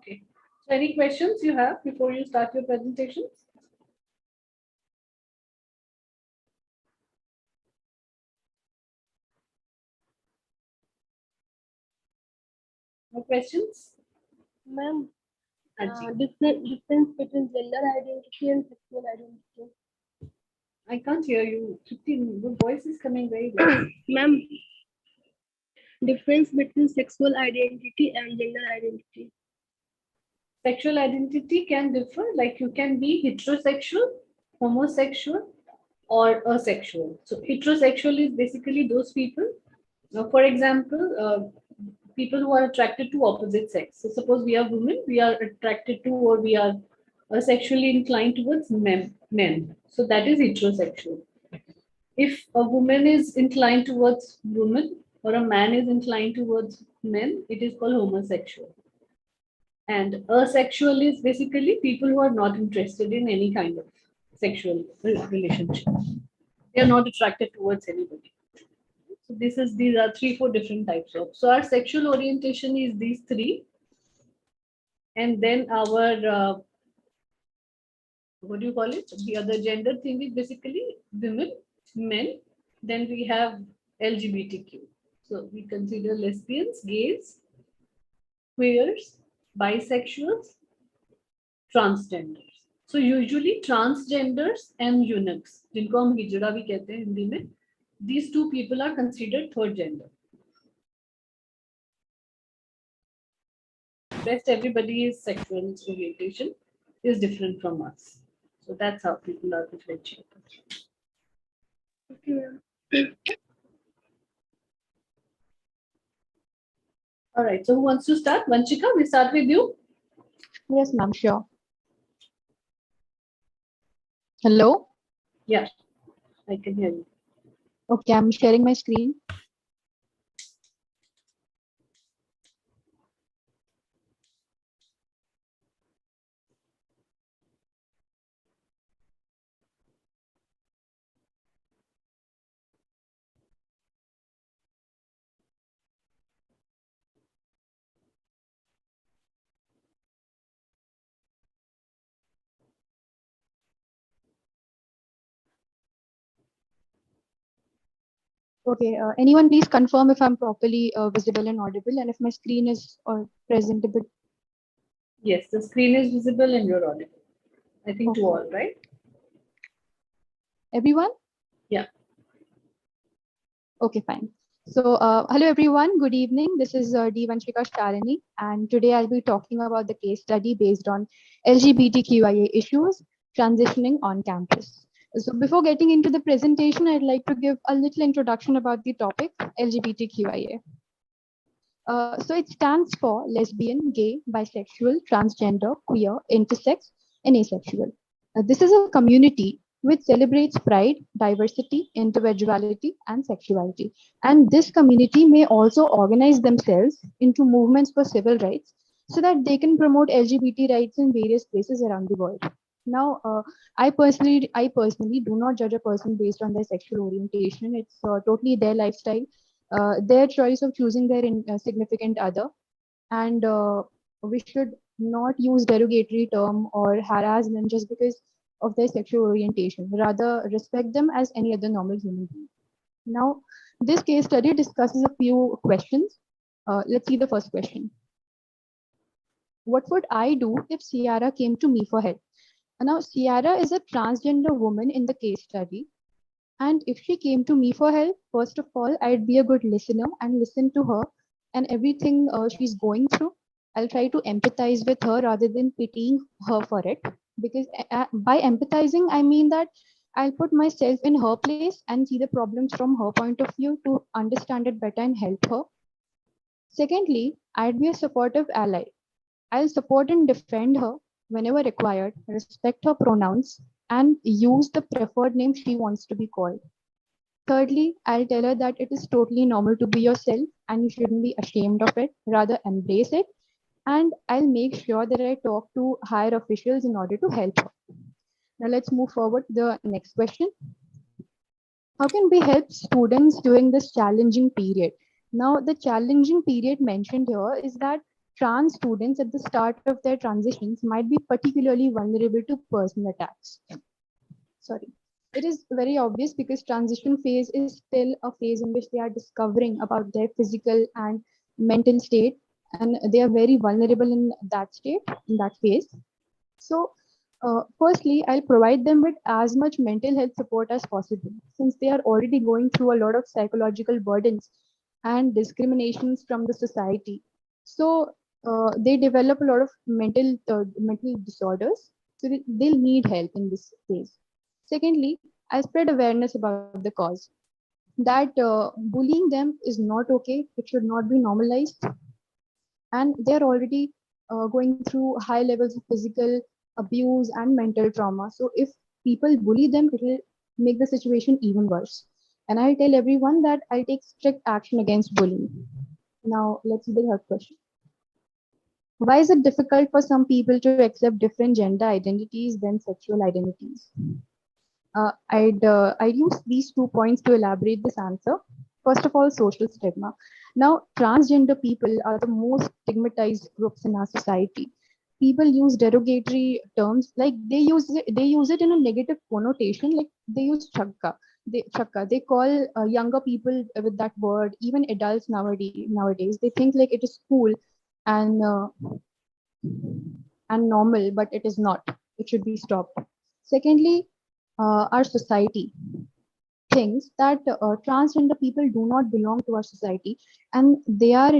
Okay. So any questions you have before you start your presentations? No questions? Ma'am, Anji. difference between gender identity and sexual identity. I can't hear you. Your voice is coming very low. Ma'am, difference between sexual identity and gender identity. Sexual identity can differ, like you can be heterosexual, homosexual, or asexual. So heterosexual is basically those people, for example, people who are attracted to opposite sex. So suppose we are women, we are attracted to or we are sexually inclined towards men. So that is heterosexual. If a woman is inclined towards women or a man is inclined towards men, it is called homosexual. And asexual is basically people who are not interested in any kind of sexual relationship. They are not attracted towards anybody. So these are 3-4 different types of. So our sexual orientation is these three, and then our what do you call it? The other gender thing is basically women, men. Then we have LGBTQ. So we consider lesbians, gays, queers, bisexuals, transgenders. So usually transgenders and eunuchs, जिनको हम हिजड़ा भी कहते हैं हिंदी में, these two people are considered third gender. Rest everybody's sexual orientation is different from us. So that's how people are differentiated. Okay. All right. So who wants to start? Vanchika, we start with you. Yes, ma'am, sure. Hello? Yeah, I can hear you. Okay, I'm sharing my screen. Okay, anyone please confirm if I'm properly visible and audible and if my screen is presentable. Yes, the screen is visible and you're audible. I think Okay. to all, right? Everyone? Yeah. Okay, fine. So, hello everyone, good evening. This is D. Vanchika Sharani, and today I'll be talking about the case study based on LGBTQIA issues transitioning on campus. So before getting into the presentation, I'd like to give a little introduction about the topic LGBTQIA. So it stands for lesbian, gay, bisexual, transgender, queer, intersex, and asexual. This is a community which celebrates pride, diversity, individuality, and sexuality. And this community may also organize themselves into movements for civil rights so that they can promote LGBT rights in various places around the world. Now, I personally do not judge a person based on their sexual orientation. It's totally their lifestyle, their choice of choosing their significant other, and we should not use derogatory term or harass them just because of their sexual orientation. Rather, respect them as any other normal human being. Now, this case study discusses a few questions. Let's see the first question. What would I do if Ciara came to me for help? Now, Ciara is a transgender woman in the case study. And if she came to me for help, first of all, I'd be a good listener and listen to her and everything she's going through. I'll try to empathize with her rather than pitying her for it. Because by empathizing, I mean that I'll put myself in her place and see the problems from her point of view to understand it better and help her. Secondly, I'd be a supportive ally. I'll support and defend her whenever required, respect her pronouns, and use the preferred name she wants to be called. Thirdly, I'll tell her that it is totally normal to be yourself and you shouldn't be ashamed of it, rather embrace it. And I'll make sure that I talk to higher officials in order to help her. Now let's move forward to the next question. How can we help students during this challenging period? Now, the challenging period mentioned here is that trans students at the start of their transitions might be particularly vulnerable to personal attacks. Sorry. It is very obvious because transition phase is still a phase in which they are discovering about their physical and mental state, and they are very vulnerable in that state, in that phase. So, firstly, I'll provide them with as much mental health support as possible, since they are already going through a lot of psychological burdens and discriminations from the society. So, they develop a lot of mental disorders. So they'll need help in this phase. Secondly, I spread awareness about the cause, that bullying them is not okay. It should not be normalized, and they're already going through high levels of physical abuse and mental trauma. So if people bully them, it will make the situation even worse. And I'll tell everyone that I'll take strict action against bullying. Now, let's see the third question. Why is it difficult for some people to accept different gender identities than sexual identities? I'd use these 2 points to elaborate this answer. First of all, social stigma. Now, transgender people are the most stigmatized groups in our society. People use derogatory terms, like they use it in a negative connotation, like they use chakka. They call younger people with that word. Even adults nowadays they think like it is cool and normal, but it is not. It should be stopped. Secondly, our society thinks that transgender people do not belong to our society, and they are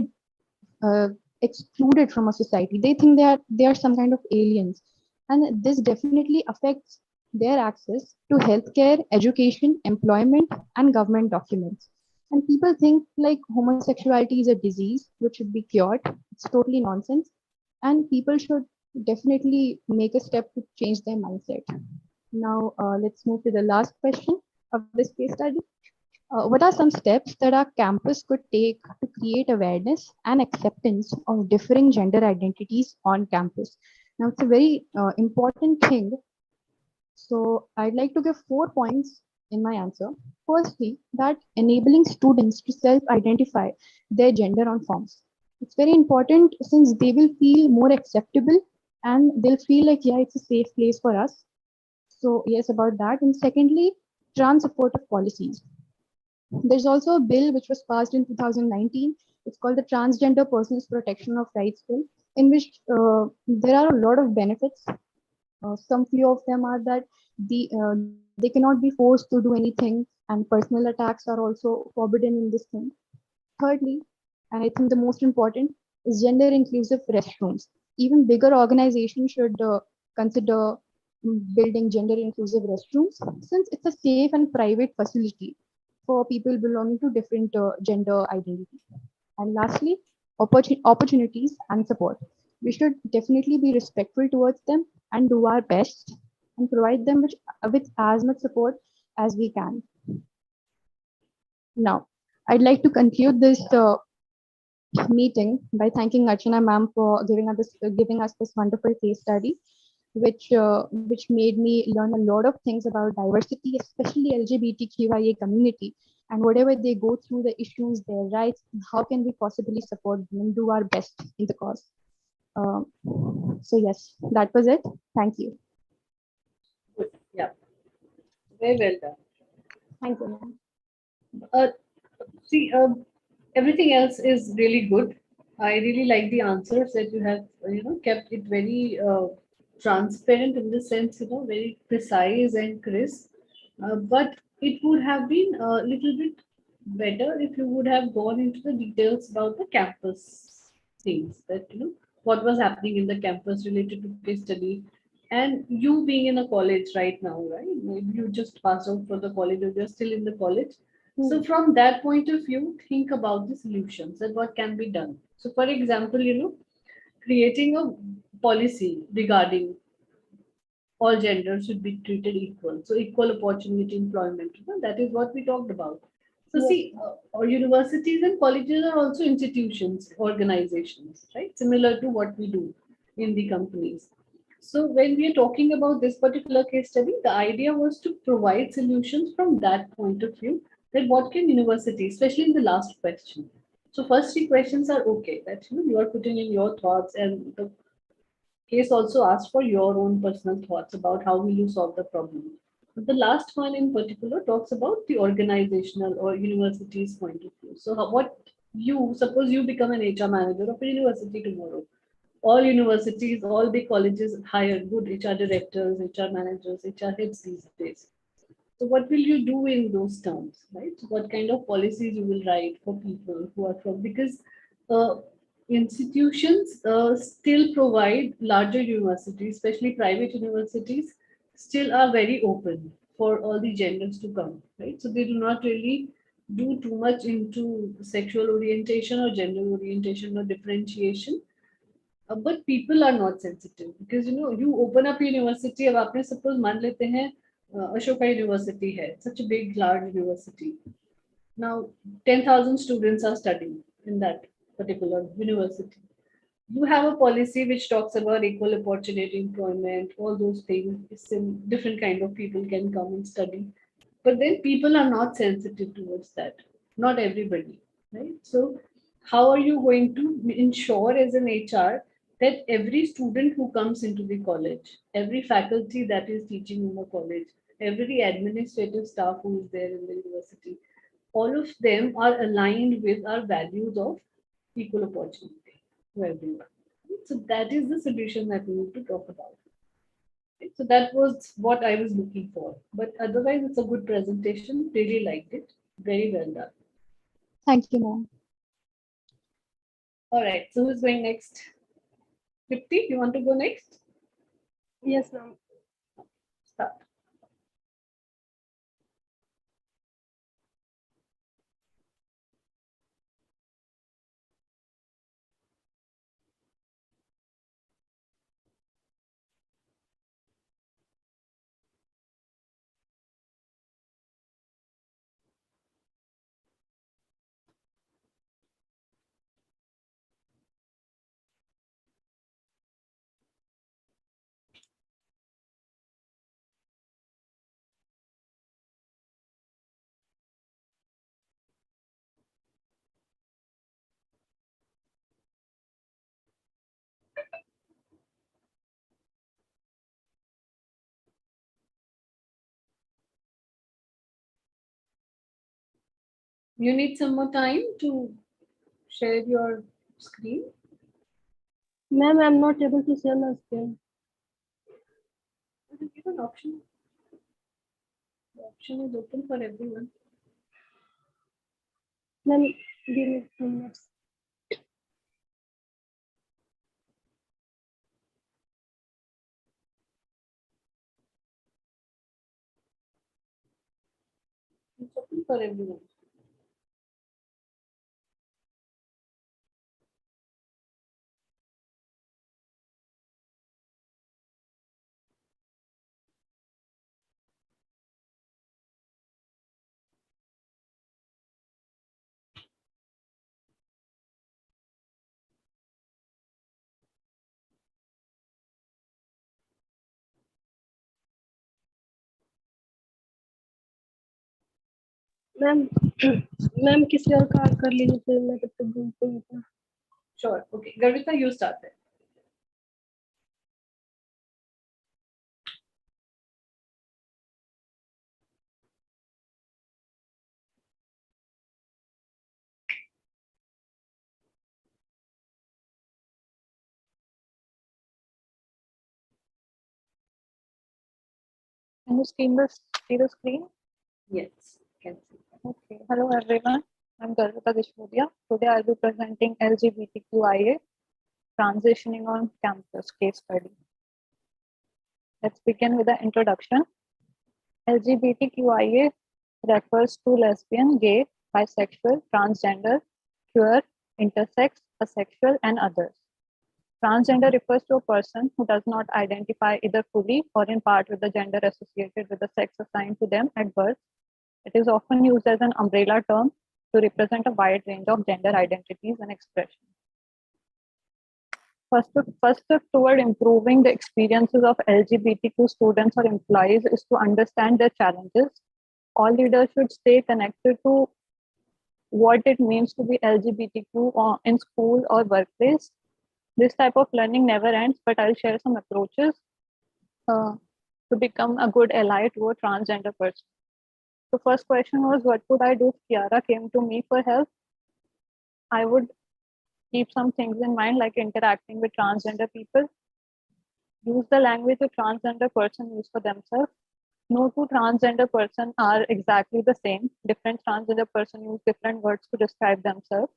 uh, excluded from a society. They think they are some kind of aliens, and this definitely affects their access to healthcare, education, employment, and government documents. And people think like homosexuality is a disease which should be cured. It's totally nonsense, and people should definitely make a step to change their mindset. Now, let's move to the last question of this case study. What are some steps that our campus could take to create awareness and acceptance of differing gender identities on campus? Now, it's a very important thing. So, I'd like to give 4 points in my answer. Firstly, that enabling students to self identify their gender on forms. It's very important since they will feel more acceptable and they'll feel like, yeah, it's a safe place for us. So, yes, about that. And secondly, trans supportive policies. There's also a bill which was passed in 2019. It's called the Transgender Persons Protection of Rights Bill, in which there are a lot of benefits. Some few of them are that they cannot be forced to do anything, and personal attacks are also forbidden in this thing. Thirdly, and I think the most important, is gender inclusive restrooms. Even bigger organizations should consider building gender inclusive restrooms, since it's a safe and private facility for people belonging to different gender identities. And lastly, opportunities and support. We should definitely be respectful towards them and do our best and provide them with as much support as we can. Now, I'd like to conclude this meeting by thanking Archana ma'am for giving us this wonderful case study, which made me learn a lot of things about diversity, especially LGBTQIA community, and whatever they go through, the issues, their rights, how can we possibly support them and do our best in the cause. So yes, that was it. Thank you. Good. Yeah. Very well done. Thank you, ma'am. See, everything else is really good. I really like the answers that you have, kept it very transparent in the sense, very precise and crisp. But it would have been a little bit better if you would have gone into the details about the campus things, that, what was happening in the campus related to case study. And you being in a college right now, right? Maybe you just passed out for the college or you're still in the college. So from that point of view, think about the solutions and what can be done. So for example, creating a policy regarding all genders should be treated equal. So equal opportunity employment, that is what we talked about. So Yes. see, our universities and colleges are also institutions, organizations, right? Similar to what we do in the companies. So when we are talking about this particular case study, the idea was to provide solutions from that point of view, that what can universities, especially in the last question, So first three questions are okay, that you are putting in your thoughts, and the case also asks for your own personal thoughts about how will you solve the problem. But the last one in particular talks about the organizational or university's point of view. So what you suppose you become an HR manager of a university tomorrow. All universities, all big colleges hire good HR directors, HR managers, HR heads these days. So what will you do in those terms, right? So what kind of policies you will write for people who are from, because uh, institutions still provide, larger universities, especially private universities, still are very open for all the genders to come, right? So they do not really do too much into sexual orientation or gender orientation or differentiation. But people are not sensitive because you open up university. अब आपने suppose मान लेते हैं Ashoka university है, such a big large university. Now 10,000 students are studying in that particular university. You have a policy which talks about equal opportunity employment, all those things. Different kind of people can come and study, but then people are not sensitive towards that. Not everybody, right? So how are you going to ensure as an HR that every student who comes into the college, every faculty that is teaching in the college, every administrative staff who is there in the university, all of them are aligned with our values of equal opportunity to everyone. So that is the solution that we need to talk about. So that was what I was looking for. But otherwise, it's a good presentation. Really liked it. Very well done. Thank you, ma'am. All right. So who's going next? Tripti, you want to go next? Yes, ma'am. Start. You need some more time to share your screen. Ma'am, I'm not able to share my screen. Give an option. The option is open for everyone. Ma'am, give me 2 minutes. It's open for everyone. Ma'am ma'am किसी और का कर लीजिए फिर मैं तब तक घूमती हूँ. Sure. Okay. Garvita, you start there. Can you see the screen? Yes. Can see. Okay. Hello everyone. I'm Jul'22. Today I'll be presenting LGBTQIA transitioning on campus case study. Let's begin with the introduction. LGBTQIA refers to lesbian, gay, bisexual, transgender, queer, intersex, asexual, and others. Transgender refers to a person who does not identify either fully or in part with the gender associated with the sex assigned to them at birth. It is often used as an umbrella term to represent a wide range of gender identities and expressions. First step toward improving the experiences of LGBTQ students or employees is to understand their challenges. All leaders should stay connected to what it means to be LGBTQ in school or workplace. This type of learning never ends, but I'll share some approaches to become a good ally to a transgender person. The first question was, what would I do if Kiara came to me for help? I would keep some things in mind, like interacting with transgender people. Use the language a transgender person use for themselves. No two transgender person are exactly the same. Different transgender person use different words to describe themselves.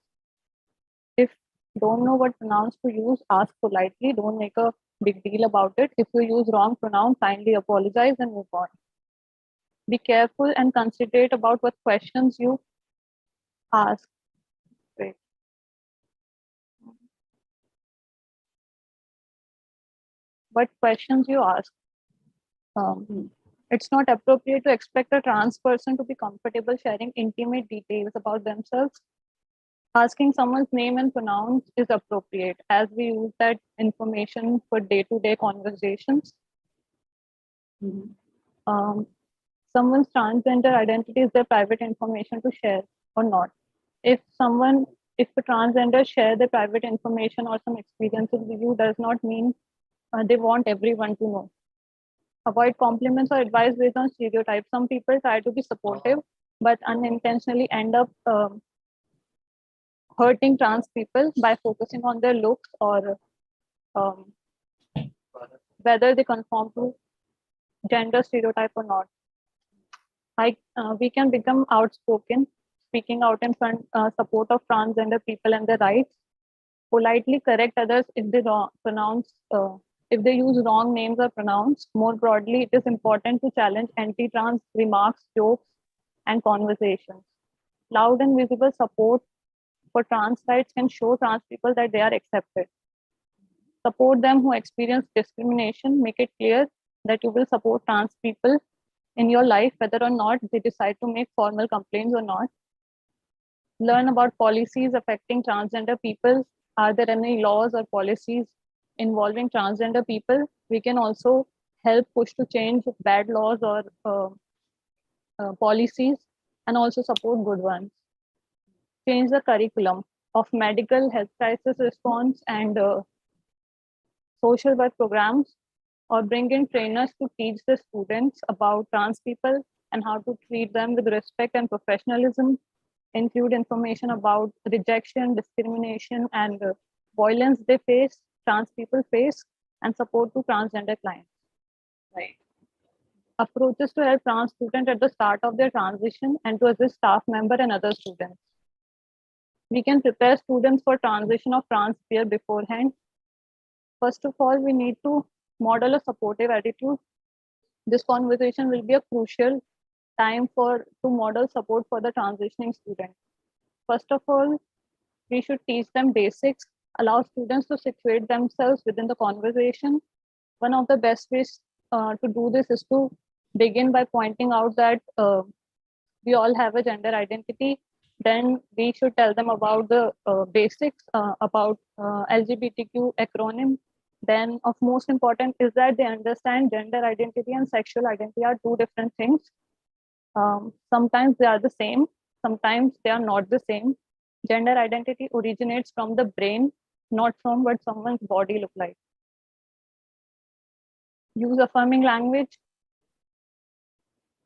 If you don't know what pronouns to use, ask politely. Don't make a big deal about it. If you use wrong pronoun, kindly apologize and move on. Be careful and considerate about what questions you ask. Wait. What questions you ask. It's not appropriate to expect a trans person to be comfortable sharing intimate details about themselves. Asking someone's name and pronouns is appropriate, as we use that information for day-to-day conversations. Someone's transgender identity is their private information to share or not. If a transgender share their private information or some experiences with you, does not mean they want everyone to know. Avoid compliments or advice based on stereotypes. Some people try to be supportive, but unintentionally end up hurting trans people by focusing on their looks or whether they conform to gender stereotype or not. We can become outspoken, speaking out in front support of transgender people and their rights. Politely correct others if they if they use wrong names or pronouns. More broadly, it is important to challenge anti-trans remarks, jokes, and conversations. Loud and visible support for trans rights can show trans people that they are accepted. Support them who experience discrimination. Make it clear that you will support trans people in your life, whether or not they decide to make formal complaints or not. Learn about policies affecting transgender people. Are there any laws or policies involving transgender people? We can also help push to change bad laws or policies and also support good ones. Change the curriculum of medical health crisis response and social work programs, or bring in trainers to teach the students about trans people and how to treat them with respect and professionalism. Include information about rejection, discrimination, and violence trans people face, and support to transgender clients. Right. Approaches to help trans students at the start of their transition and to assist staff member and other students. We can prepare students for transition of trans peer beforehand. First of all, we need to model a supportive attitude. This conversation will be a crucial time to model support for the transitioning student. First of all, we should teach them basics, allow students to situate themselves within the conversation. One of the best ways to do this is to begin by pointing out that we all have a gender identity. Then we should tell them about the basics about LGBTQ acronym. Then of most important is that they understand gender identity and sexual identity are two different things. Sometimes they are the same, sometimes they are not the same. Gender identity originates from the brain, not from what someone's body looks like. Use affirming language.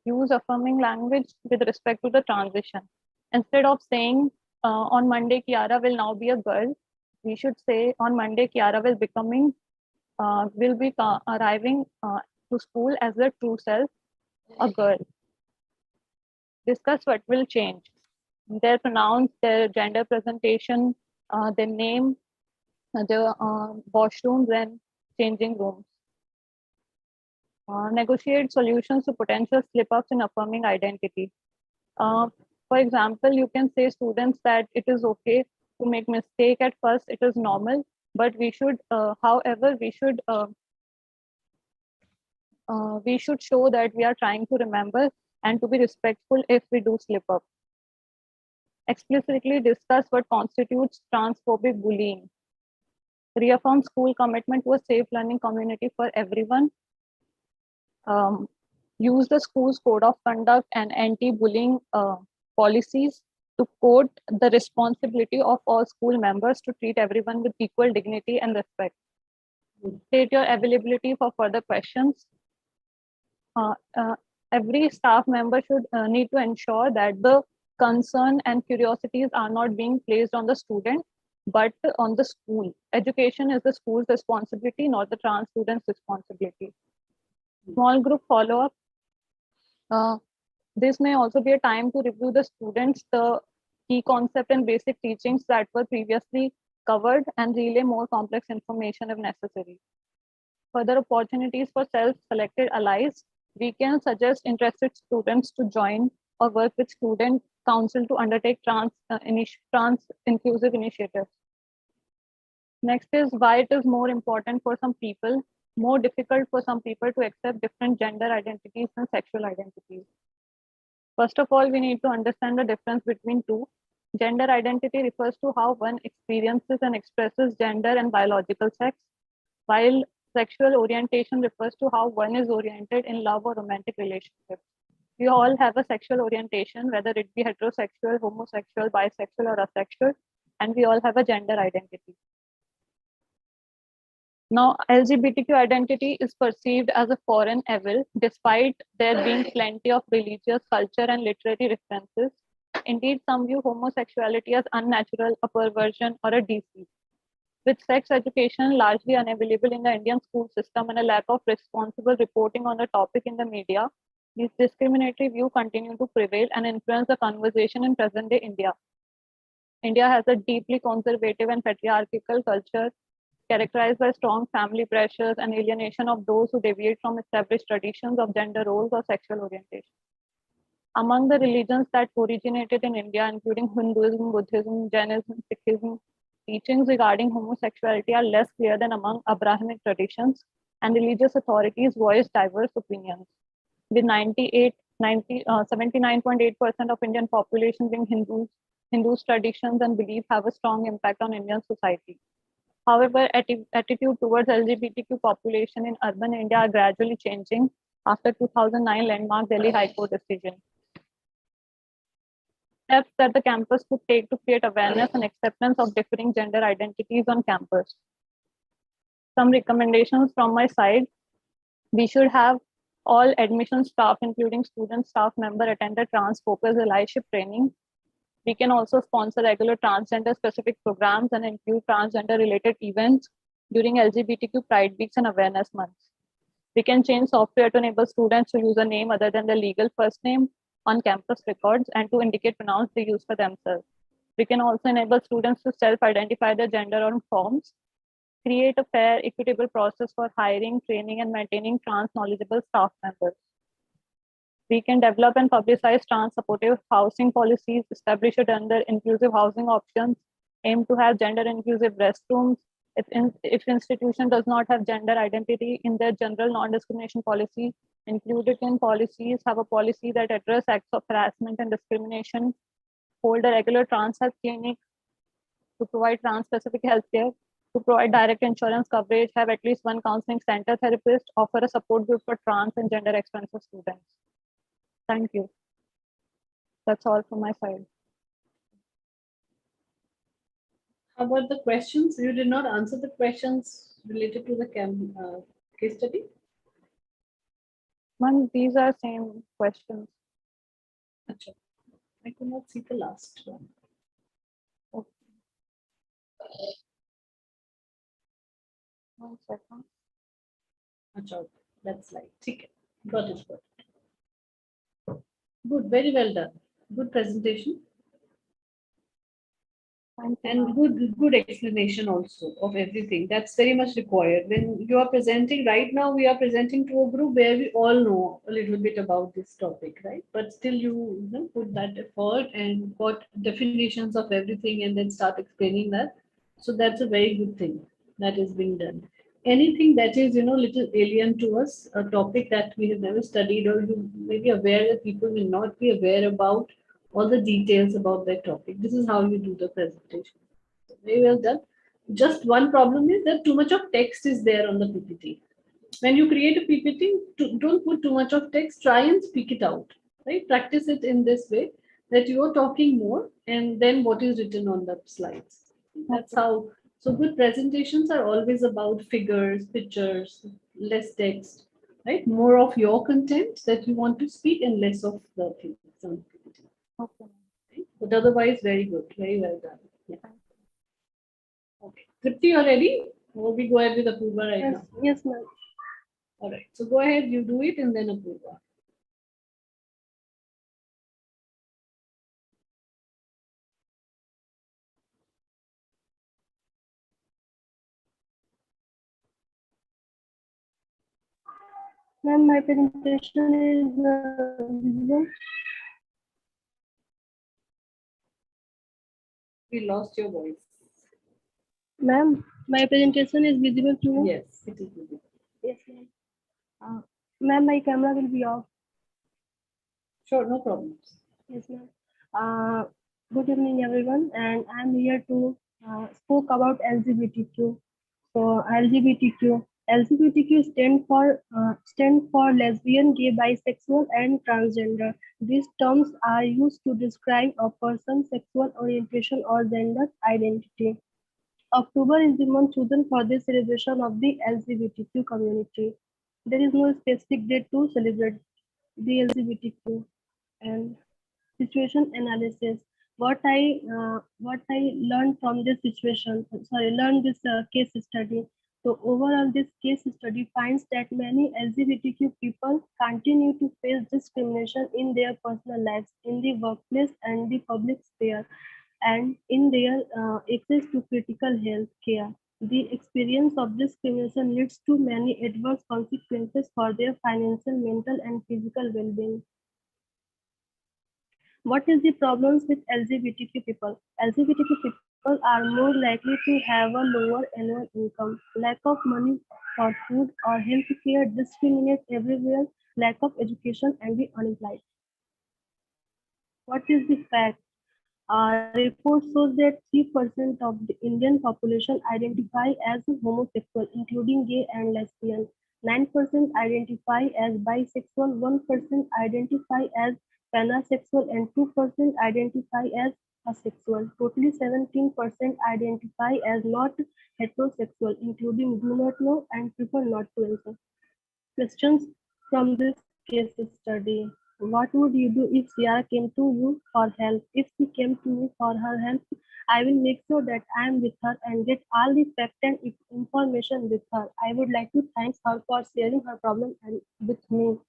Use affirming language with respect to the transition. Instead of saying on Monday Kiara will now be a girl, we should say on Monday Kiara will be arriving to school as their true self, a girl. Discuss what will change. Their pronouns, their gender presentation, their name, their washrooms and changing rooms. Negotiate solutions to potential slip-ups in affirming identity. For example, you can say students that it is okay to make mistake at first, it is normal, but we should, however, we should show that we are trying to remember and to be respectful if we do slip up. Explicitly discuss what constitutes transphobic bullying. Reaffirm school commitment to a safe learning community for everyone. Use the school's code of conduct and anti-bullying policies To quote, the responsibility of all school members to treat everyone with equal dignity and respect. State your availability for further questions. Every staff member should need to ensure that the concern and curiosities are not being placed on the student, but on the school. Education is the school's responsibility, not the trans student's responsibility. Small group follow-up. This may also be a time to review the students, the key concept and basic teachings that were previously covered, and relay more complex information if necessary. Further opportunities for self-selected allies. We can suggest interested students to join or work with student council to undertake trans inclusive initiatives. Next is why it is more important for some people, more difficult for some people to accept different gender identities and sexual identities. First of all, we need to understand the difference between two. Gender identity refers to how one experiences and expresses gender and biological sex, while sexual orientation refers to how one is oriented in love or romantic relationships. We all have a sexual orientation, whether it be heterosexual, homosexual, bisexual, or asexual, and we all have a gender identity. Now, LGBTQ identity is perceived as a foreign evil, despite there being plenty of religious, culture, and literary references. Indeed, some view homosexuality as unnatural, a perversion, or a disease. With sex education largely unavailable in the Indian school system and a lack of responsible reporting on the topic in the media, these discriminatory views continue to prevail and influence the conversation in present-day India. India has a deeply conservative and patriarchal culture characterized by strong family pressures and alienation of those who deviate from established traditions of gender roles or sexual orientation. Among the religions that originated in India, including Hinduism, Buddhism, Jainism, Sikhism, teachings regarding homosexuality are less clear than among Abrahamic traditions, and religious authorities voice diverse opinions. With 79.8% of Indian population being Hindus, Hindu traditions and belief have a strong impact on Indian society. However, attitude towards LGBTQ population in urban India are gradually changing after 2009 landmark Delhi High Court decision. Steps that the campus could take to create awareness and acceptance of differing gender identities on campus. Some recommendations from my side. We should have all admission staff, including student staff member, attend a trans-focused allyship training. We can also sponsor regular transgender specific programs and include transgender related events during LGBTQ Pride Weeks and Awareness Months. We can change software to enable students to use a name other than their legal first name on campus records and to indicate pronouns they use for themselves. We can also enable students to self-identify their gender on forms, create a fair, equitable process for hiring, training, and maintaining trans knowledgeable staff members. We can develop and publicize trans supportive housing policies, establish a gender inclusive housing options, aim to have gender inclusive restrooms. If institution does not have gender identity in their general non-discrimination policy, include it in policies, have a policy that address acts of harassment and discrimination, hold a regular trans health clinic to provide trans-specific healthcare, to provide direct insurance coverage, have at least one counseling center therapist, offer a support group for trans and gender expensive students. Thank you. That's all from my side. How about the questions? You did not answer the questions related to the case study? Ma'am, these are same questions. Achha. I could not see the last one. Okay. 1 second. Achha, that's like, okay. Got it. Good, very well done. Good presentation. And good explanation also of everything. That's very much required. When you are presenting right now, we are presenting to a group where we all know a little bit about this topic, right? But still you know, put that effort and got definitions of everything and then start explaining that. So that's a very good thing that is being done. Anything that is, little alien to us, a topic that we have never studied or you may be aware that people will not be aware about, all the details about that topic. This is how you do the presentation. Very well done. Just one problem is that too much of text is there on the PPT. When you create a PPT, don't put too much of text. Try and speak it out. Right? Practice it in this way that you're talking more and then what is written on the slides. That's how. So good presentations are always about figures, pictures, less text, right? More of your content that you want to speak and less of the things. Okay. Right? But otherwise, very good, very well done. Yeah. Okay, Tripti, you are ready? Or we go ahead with Apurva right now? Yes, ma'am. All right. So go ahead, you do it, and then Apurva. Ma'am, my presentation is visible. We lost your voice. Ma'am, my presentation is visible to you. Yes, it is visible. Yes, ma'am. Ma'am, my camera will be off. Sure, no problems. Yes, ma'am. Good evening, everyone, and I'm here to spoke about LGBTQ. So LGBTQ stand for lesbian, gay, bisexual, and transgender. These terms are used to describe a person's sexual orientation or gender identity. October is the month chosen for the celebration of the LGBTQ community. There is no specific date to celebrate the LGBTQ. And situation analysis. What I learned from this situation, learned this case study. So overall, this case study finds that many LGBTQ people continue to face discrimination in their personal lives, in the workplace and the public sphere, and in their access to critical health care. The experience of discrimination leads to many adverse consequences for their financial, mental, and physical well-being. What is the problems with LGBTQ people? LGBTQ people are more likely to have a lower annual income, lack of money for food or health care, discriminate everywhere, lack of education, and be unemployed. What is the fact? Report shows that 3% of the Indian population identify as homosexual, including gay and lesbian. 9% identify as bisexual, 1% identify as pansexual, and 2% identify as asexual. Totally 17% identify as not heterosexual, including do not know and prefer not to answer. Questions from this case study. What would you do if Sierra came to you for help? If she came to me for her help, I will make sure that I am with her and get all the fact and information with her. I would like to thank her for sharing her problem and with me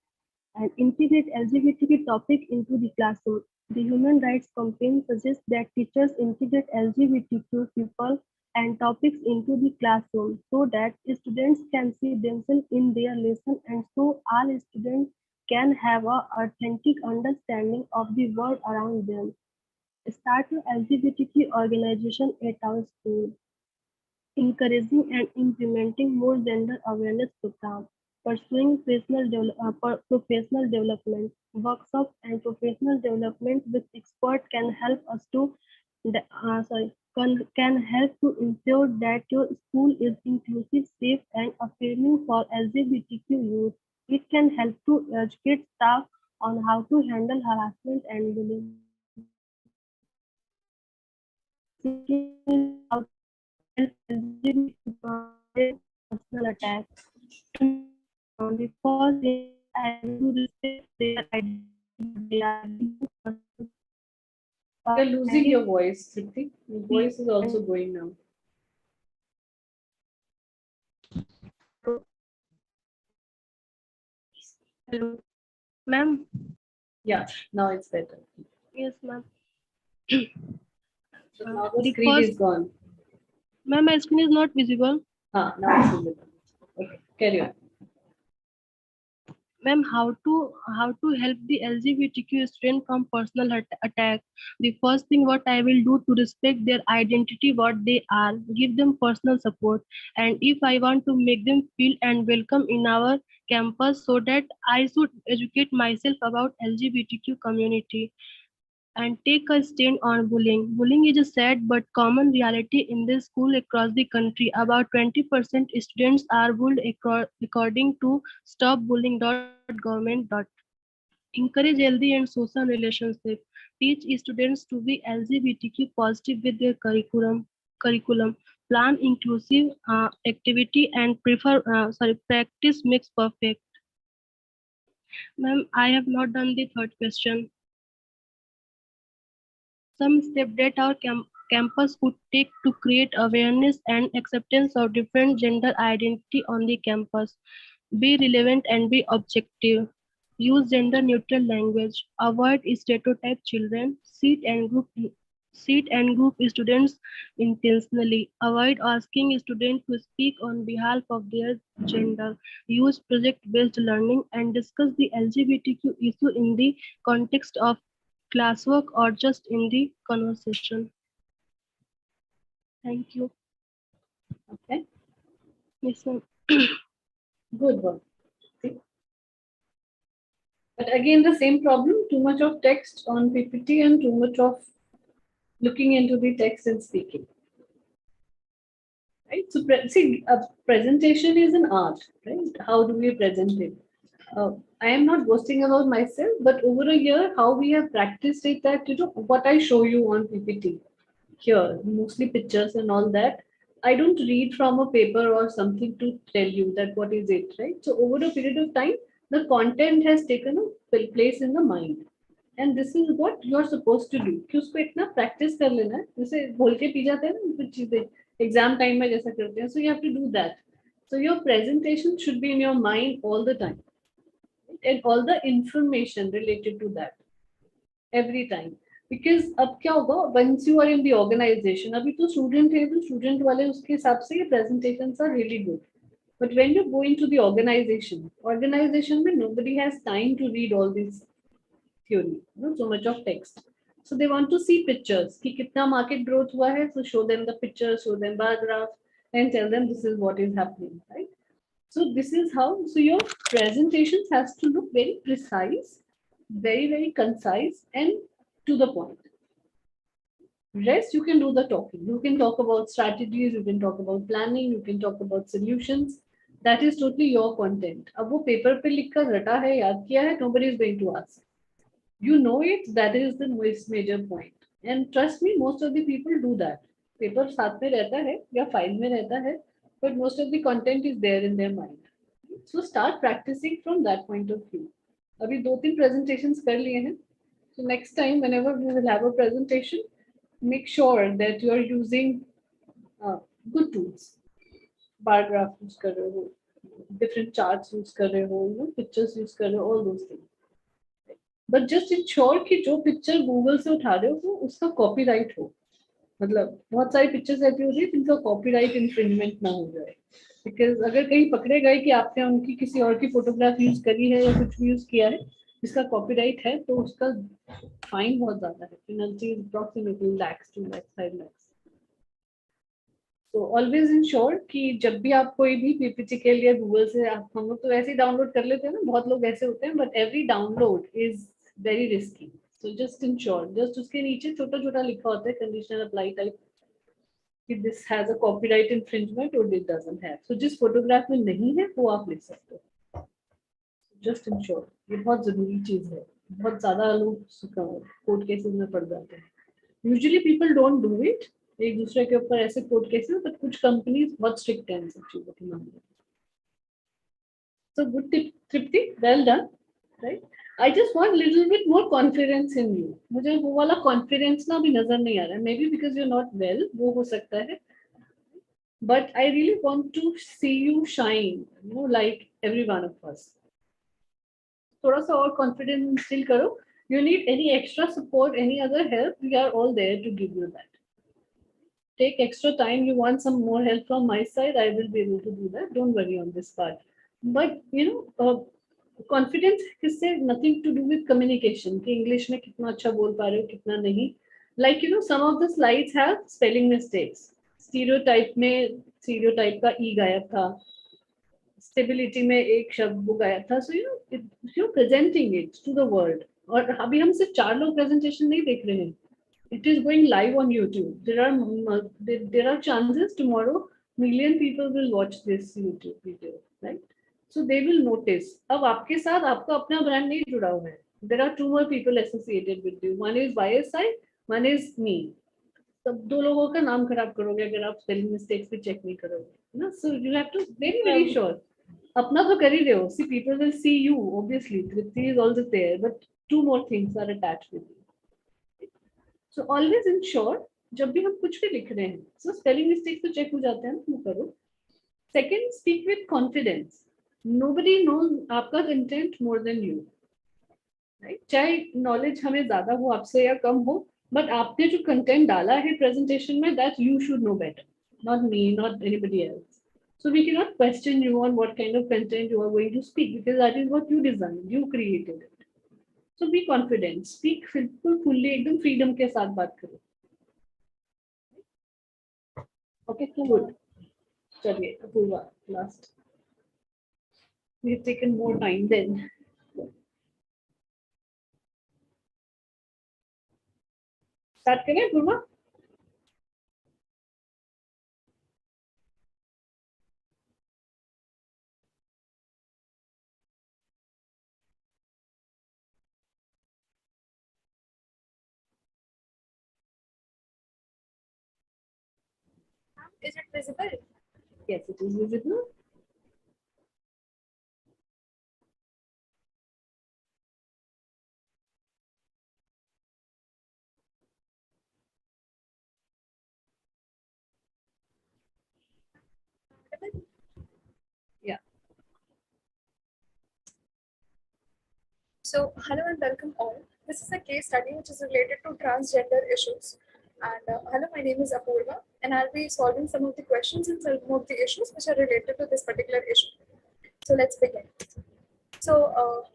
and integrate LGBTQ topic into the classroom. The Human Rights Campaign suggests that teachers integrate LGBTQ people and topics into the classroom so that students can see themselves in their lesson and so all students can have an authentic understanding of the world around them. Start your LGBTQ organization at our school. Encouraging and implementing more gender awareness programs, pursuing professional development, workshops and professional development with experts can help us to can help to ensure that your school is inclusive, safe and affirming for LGBTQ youth. It can help to educate staff on how to handle harassment and bullying. Second is how to help LGBT prevent personal attacks. The first thing that I will do respect their identity, but they are given personal You're losing and your voice, Tripti. Your voice is also going now. hello, ma'am. Yeah, now it's better. Yes, ma'am. So now the The screen first, is gone. ma'am, my screen is not visible. Now it's visible. Okay, carry on. Ma'am, how to help the LGBTQ student from personal attack? The first thing what I will do to respect their identity, what they are, give them personal support, and if I want to make them feel and welcome in our campus, so that I should educate myself about LGBTQ community and take a stand on bullying. Bullying is a sad but common reality in the school across the country. About 20% students are bullied according to stopbullying.government.in. encourage healthy and social relationships, teach students to be LGBTQ positive with their curriculum, plan inclusive activity, and practice makes perfect. Ma'am, I have not done the third question. Some steps that our campus could take to create awareness and acceptance of different gender identity on the campus. Be relevant and be objective. Use gender neutral language. Avoid stereotype children. Seat and group students intentionally. Avoid asking students to speak on behalf of their gender. Use project-based learning and discuss the LGBTQ issue in the context of classwork or just in the conversation. Thank you. Okay, Yes, ma'am. good one. See? But again, the same problem, too much of text on PPT and too much of looking into the text and speaking. Right? So, see, a presentation is an art, right? How do we present it? I am not boasting about myself, but over a year, how we have practiced it that, what I show you on PPT here, mostly pictures and all that, I don't read from a paper or something to tell you that what is it, right? So over a period of time, the content has taken a place in the mind. And this is what you are supposed to do कि उसको इतना practice कर लेना है जैसे बोल के P जाते हैं ना कुछ चीजें एग्जाम टाइम में जैसा करते हैं so you have to do that. So your presentation should be in your mind all the time and all the information related to that every time. Because अब क्या होगा once you are in the organization, अभी तो student है तो student वाले उसके हिसाब से ये presentations are really good. But when you go into the organization में nobody has time to read all this theory, so much of text. So they want to see pictures कि कितना market growth हुआ है, so show them the pictures, show them bar graphs, and tell them this is what is happening, right? So this is how, so your presentations has to look very precise, very, very concise and to the point. Rest, you can do the talking. You can talk about strategies, you can talk about planning, you can talk about solutions. That is totally your content. अब वो paper पे लिख कर रटा है, याद किया है, nobody is going to ask. You know it, that is the most major point. And trust me, most of the people do that. Paper साथ में रहता है या file में रहता है, but most of the content is there in their mind. So start practicing from that point of view. अभी 2-3 presentations कर लिए हैं. So next time, whenever we will have a presentation, make sure that you are using good tools. Bar graph use कर रहे हो, different charts use कर रहे हो, pictures use कर रहे हो, all those things. But just ensure कि जो picture Google से उठा रहे हो वो उसका copyright हो. मतलब बहुत सारी पिक्चर्स ऐसी होती है जिनका कॉपीराइट इन्फ्रिंजमेंट ना हो जाए. बिकॉज अगर कहीं पकड़े गए कि आपने उनकी किसी और की फोटोग्राफ यूज करी है या कुछ भी यूज किया है जिसका कॉपीराइट है तो उसका फाइन बहुत ज्यादा है. Penalty is approximately lakhs, 2 lakhs, 5 lakhs. तो ऑलवेज इंश्योर कि जब भी आप कोई भी पीपीटी के लिए गूगल से हम लोग तो वैसे ही डाउनलोड कर लेते हैं ना, बहुत लोग ऐसे होते हैं, but every download is very risky. So just ensure, just उसके नीचे छोटा छोटा लिखा होता है कंडीशनल अप्लाई टाइप कि this has a copyright infringement or it doesn't have. So जिस फोटोग्राफ में नहीं है वो आप लिख सकते हो. Just ensure, ये बहुत जरूरी चीज है. बहुत ज्यादा लोग कोर्ट केसेस में पड़ जाते हैं. Usually people don't do it. एक दूसरे के ऊपर ऐसे कोर्ट केसेस, बट कुछ कंपनीज बहुत स्ट्रिक्ट हैं सब चीजों के मामले में. So good tip, Tripti, well done, right? I just want little bit more confidence in you. मुझे वो वाला confidence ना भी नजर नहीं आ रहा है. Maybe because you're not well, वो हो सकता है. But I really want to see you shine, like every one of us. थोड़ा सा और confidence instill करो. You need any extra support, any other help, we are all there to give you that. Take extra time. You want some more help from my side, I will be able to do that. Don't worry on this part. But confidence किससे, nothing to do with communication कि English में कितना अच्छा बोल पा रहे हो कितना नहीं. Like some of the slides have spelling mistakes. Stereotype में stereotype का e गायब था. Stability में एक शब्द वो गायब था. So you're presenting it to the world. और अभी हम सिर्फ 4 लोग presentation नहीं देख रहे हैं. It is going live on YouTube. There are chances tomorrow million people will watch this YouTube video, right? So they will notice. अब आपके साथ आपका अपना ब्रांड नहीं जुड़ा हुआ है. there are two more people associated with you. One is YSI, one is me. तब दो लोगों का नाम खराब करोगे अगर आप स्पेलिंग मिस्टेक्स भी चेक नहीं करोगे ना. So you have to very sure. अपना तो कर ही रहे हो. See people will see you obviously. Tripti is also there but two more things are attached with you. So always ensure जब भी हम कुछ भी लिख रहे हैं. सो स्पेलिंग मिस्टेक्स तो चेक हो जाते हैं, वो करो. Second, speak with confidence. Nobody knows आपका content more than you. Right. चाहे नॉलेज हमें ज्यादा हो आपसे या कम हो, बट आपने जो कंटेंट डाला है प्रेजेंटेशन में, that you should know better, not me, not anybody else. So we cannot question you on what kind of content you are going to speak, because that is what you designed, you created it. So be confident, speak fully, एकदम freedom के साथ बात करो. Okay, good. चलिए Apoorva, last. We have taken more time then. Start करें Apoorva? Is it visible? Yes, it is visible. Yeah. So, hello and welcome all. This is a case study which is related to transgender issues. And hello, my name is Apurva, and I'll be solving some of the questions and some of the issues which are related to this particular issue. So, let's begin. So,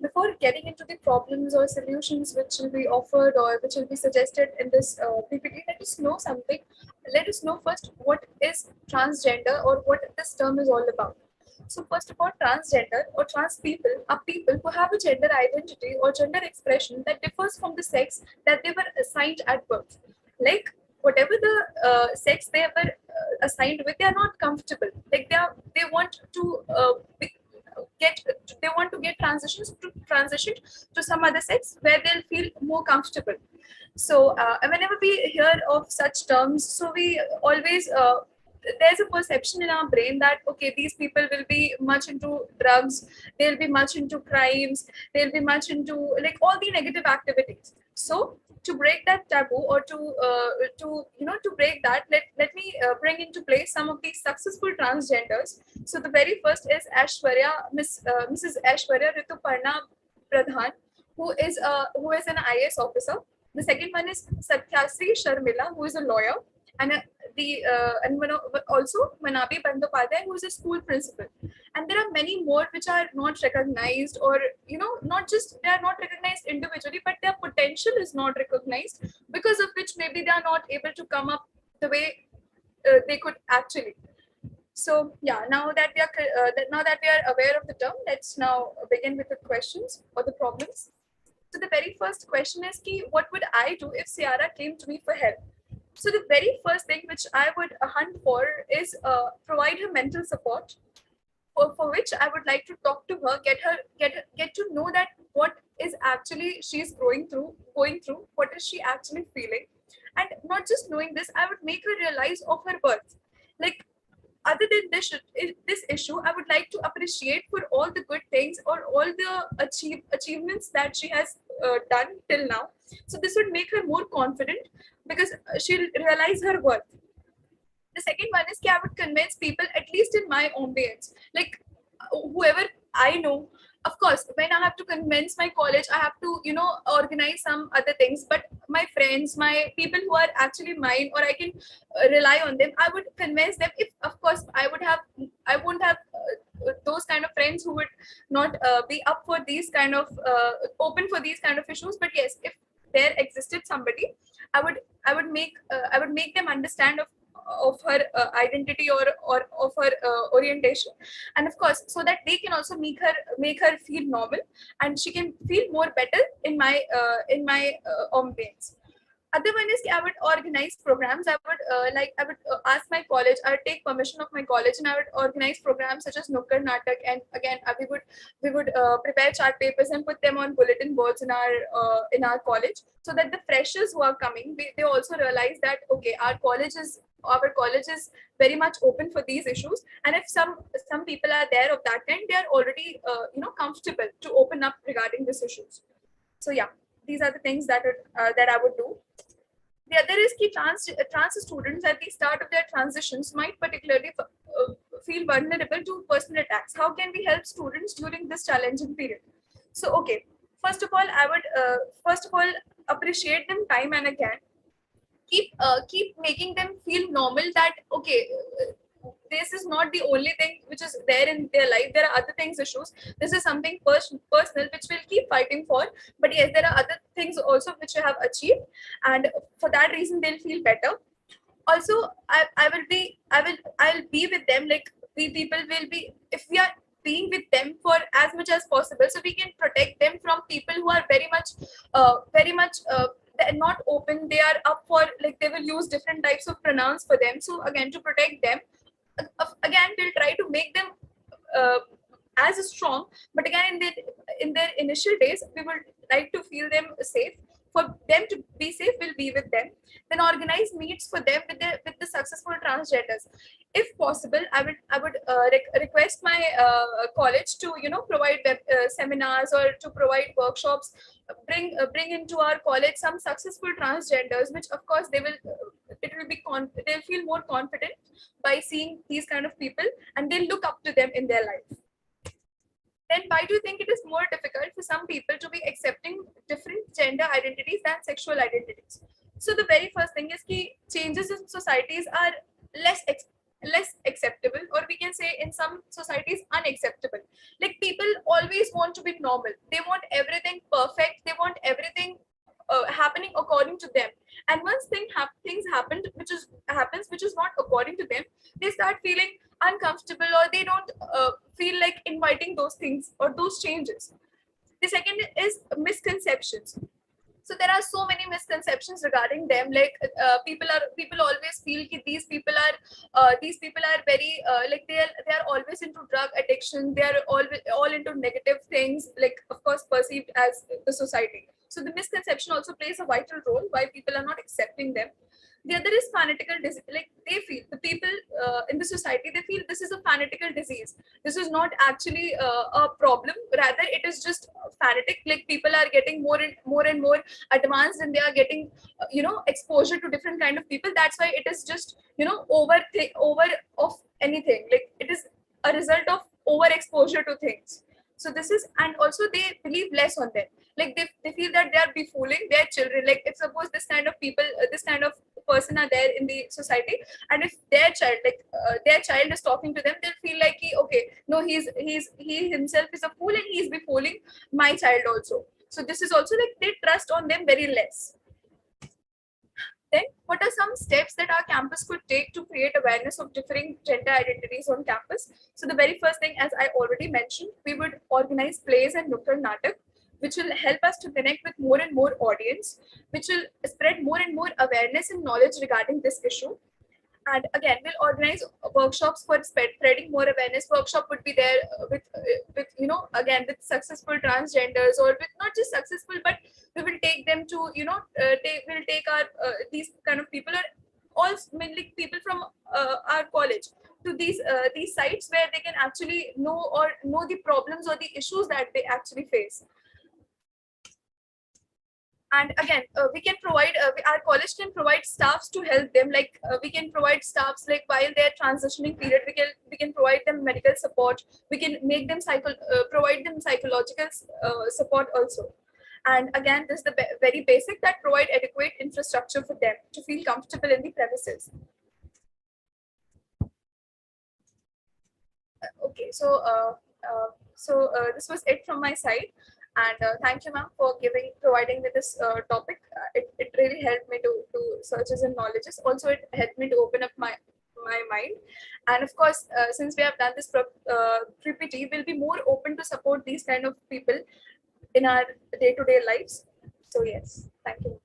before getting into the problems or solutions which will be offered or which will be suggested in this PPT, let us know something. Let us know first what is transgender or what this term is all about. So first of all, transgender or trans people are people who have a gender identity or gender expression that differs from the sex that they were assigned at birth. Like whatever the sex they were assigned with, they are not comfortable. Like they want to get transitioned to some other sex where they'll feel more comfortable. So whenever we hear of such terms, so we always there's a perception in our brain that okay, these people will be much into drugs, they'll be much into crimes, they'll be much into like all the negative activities. So to break that taboo or to break that, let me bring into play some of these successful transgenders. So the very first is Mrs. Aishwarya Rituparna Pradhan, who is an IAS officer. The second one is Satyasri Sharmila, who is a lawyer, and also Manabi Bandyopadhyay, who is a school principal. And there are many more which are not recognized, or not just they are not recognized individually, but their potential is not recognized, because of which maybe they are not able to come up the way they could actually. So yeah, now that we are aware of the term, let's now begin with the questions or the problems. So the very first question is, what would I do if Ciara came to me for help? So the very first thing which I would hunt for is provide her mental support, for which I would like to talk to her, get to know that what is actually she's going through, what is she actually feeling, and not just knowing this, I would make her realize of her worth. Like other than this issue, I would like to appreciate for all the good things or all the achievements that she has done till now. So this would make her more confident, because she'll realize her worth. The second one is I would convince people, at least in my ambience, like whoever I know. Of course, when I have to convince my college, I have to organize some other things. But my friends, my people who are actually mine, or I can rely on them, I would convince them. If of course I won't have those kind of friends who would not be up for these kind of open for these kind of issues. But yes, if there existed somebody, I would make them understand of her identity or of her orientation, and of course so that they can also make her feel normal, and she can feel more better in my ambience. Other one is I would organize programs. I would ask my college. I would take permission of my college, and I would organize programs such as Nukkad Natak. And again, we would prepare chart papers and put them on bulletin boards in our college, so that the freshers who are coming, they also realize that okay, our college is very much open for these issues. And if some people are there of that kind, they are already comfortable to open up regarding these issues. So yeah, these are the things that I would do. The other is that trans students at the start of their transitions might particularly feel vulnerable to personal attacks. How can we help students during this challenging period? So, okay, first of all, I would appreciate them time and again. Keep making them feel normal that okay, this is not the only thing which is there in their life. There are other things, issues. This is something personal which we'll keep fighting for. But yes, there are other things also which we have achieved, and for that reason they'll feel better. Also, I'll be with them. Like, we people will be, if we are being with them for as much as possible, so we can protect them from people who are very much they're not open. They are up for, like, they will use different types of pronouns for them. So again, to protect them, again we'll try to make them uh, as strong. But again, in their initial days, we would like to feel them safe. For them to be safe, we'll be with them. Then organize meets for them with the successful transgenders. If possible, I would request my college to provide seminars or to provide workshops. Bring into our college some successful transgenders, which of course they'll feel more confident by seeing these kind of people, and they'll look up to them in their life. Then why do you think it is more difficult for some people to be accepting different gender identities than sexual identities? So the very first thing is that changes in societies are less acceptable, or we can say in some societies unacceptable. Like, people always want to be normal. They want everything perfect. They want everything happening according to them. And once things happens which is not according to them, they start feeling uncomfortable, or they don't feel like inviting those things or those changes. The second is misconceptions. So there are so many misconceptions regarding them. Like, people always feel that these people are very like, they are always into drug addiction. They are all into negative things, like, of course, perceived as the society. So the misconception also plays a vital role why people are not accepting them. The other is fanatical disease. Like, they feel, the people in the society, they feel this is a fanatical disease. This is not actually a problem. Rather, it is just fanatic. Like, people are getting more and more advanced, and they are getting exposure to different kind of people. That's why it is just over of anything. Like, it is a result of overexposure to things. So this is, and also they believe less on them. Like, they feel that they are befooling their children. Like, if suppose this kind of people, this kind of person are there in the society, and if their child is talking to them, they'll feel like okay, no, he himself is a fool, and he's befooling my child also. So this is also, like, they trust on them very less. Then, what are some steps that our campus could take to create awareness of differing gender identities on campus? So the very first thing, as I already mentioned, we would organize plays and Nukkad Natak, which will help us to connect with more and more audience, which will spread more and more awareness and knowledge regarding this issue. And again, we'll organize workshops for spreading more awareness. Workshop would be there with again, with successful transgenders, or with not just successful, but we will take them to we'll take our these kind of people, are all mainly people from our college, to these sites where they can actually know the problems or the issues that they actually face. And again, we can provide our college can provide staffs to help them. Like, we can provide staffs, like, while they're transitioning period, we can provide them medical support. We can make them provide them psychological support also. And again, this is the very basic, that provide adequate infrastructure for them to feel comfortable in the premises. Okay, so this was it from my side. And thank you, ma'am, for providing me this topic. It really helped me to do searches and knowledges. Also, it helped me to open up my mind. And of course, since we have done this PPT, we'll be more open to support these kind of people in our day-to-day lives. So yes, thank you.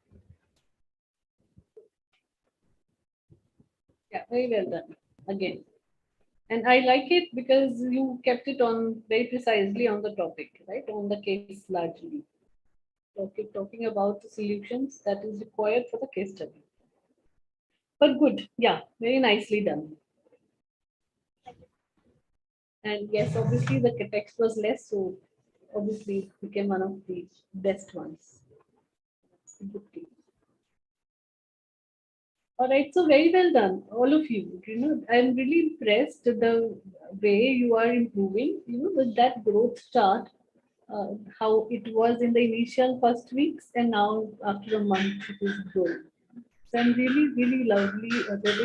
Yeah, very well done. Again. And I like it because you kept it on very precisely on the topic, right? On the case largely. Talking about the solutions that is required for the case study. But good, yeah, very nicely done. And yes, obviously the text was less, so obviously it became one of the best ones. That's a good thing. All right, so very well done, all of you. You know, I'm really impressed with the way you are improving. You know, with that growth chart, how it was in the initial first weeks, and now after a month it is growing. So I'm really, really lovely.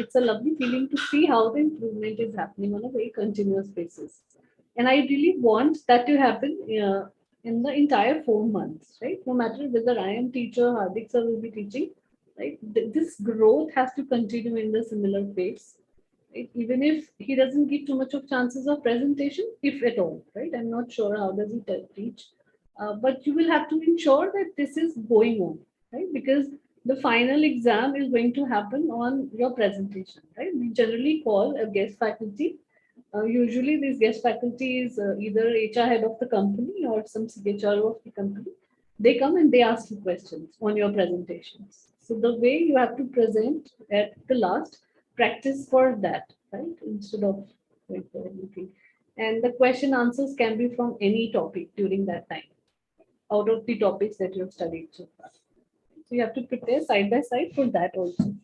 It's a lovely feeling to see how the improvement is happening on a very continuous basis. And I really want that to happen in the entire 4 months, right? No matter whether I am teacher, Hardik sir will be teaching, right? This growth has to continue in the similar pace, right? Even if he doesn't give too much of chances of presentation, if at all, right? I'm not sure how does he teach, but you will have to ensure that this is going on, right? Because the final exam is going to happen on your presentation, right? We generally call a guest faculty. Usually, this guest faculty is either HR head of the company or some CHRO of the company. They come and they ask you questions on your presentations. So the way you have to present at the last, practice for that, right? Instead of going for anything. And the question answers can be from any topic during that time, out of the topics that you have studied so far. So you have to prepare side by side for that also.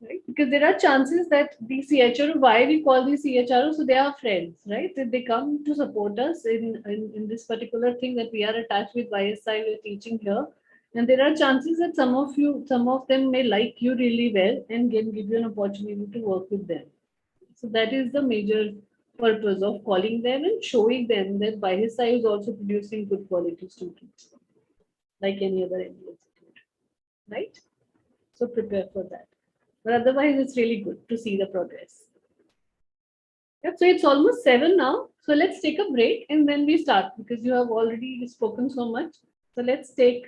Right? Because there are chances that the CHRO, why we call the CHRO, so they are friends, right? They come to support us in this particular thing that we are attached with YSI, we're teaching here. And there are chances that some of them may like you really well and can give you an opportunity to work with them. So that is the major purpose of calling them and showing them that YSI is also producing good quality students, like any other MBA institute, right? So prepare for that. But otherwise, it's really good to see the progress. Yep, so it's almost 7 now. So let's take a break and then we start because you have already spoken so much. So let's take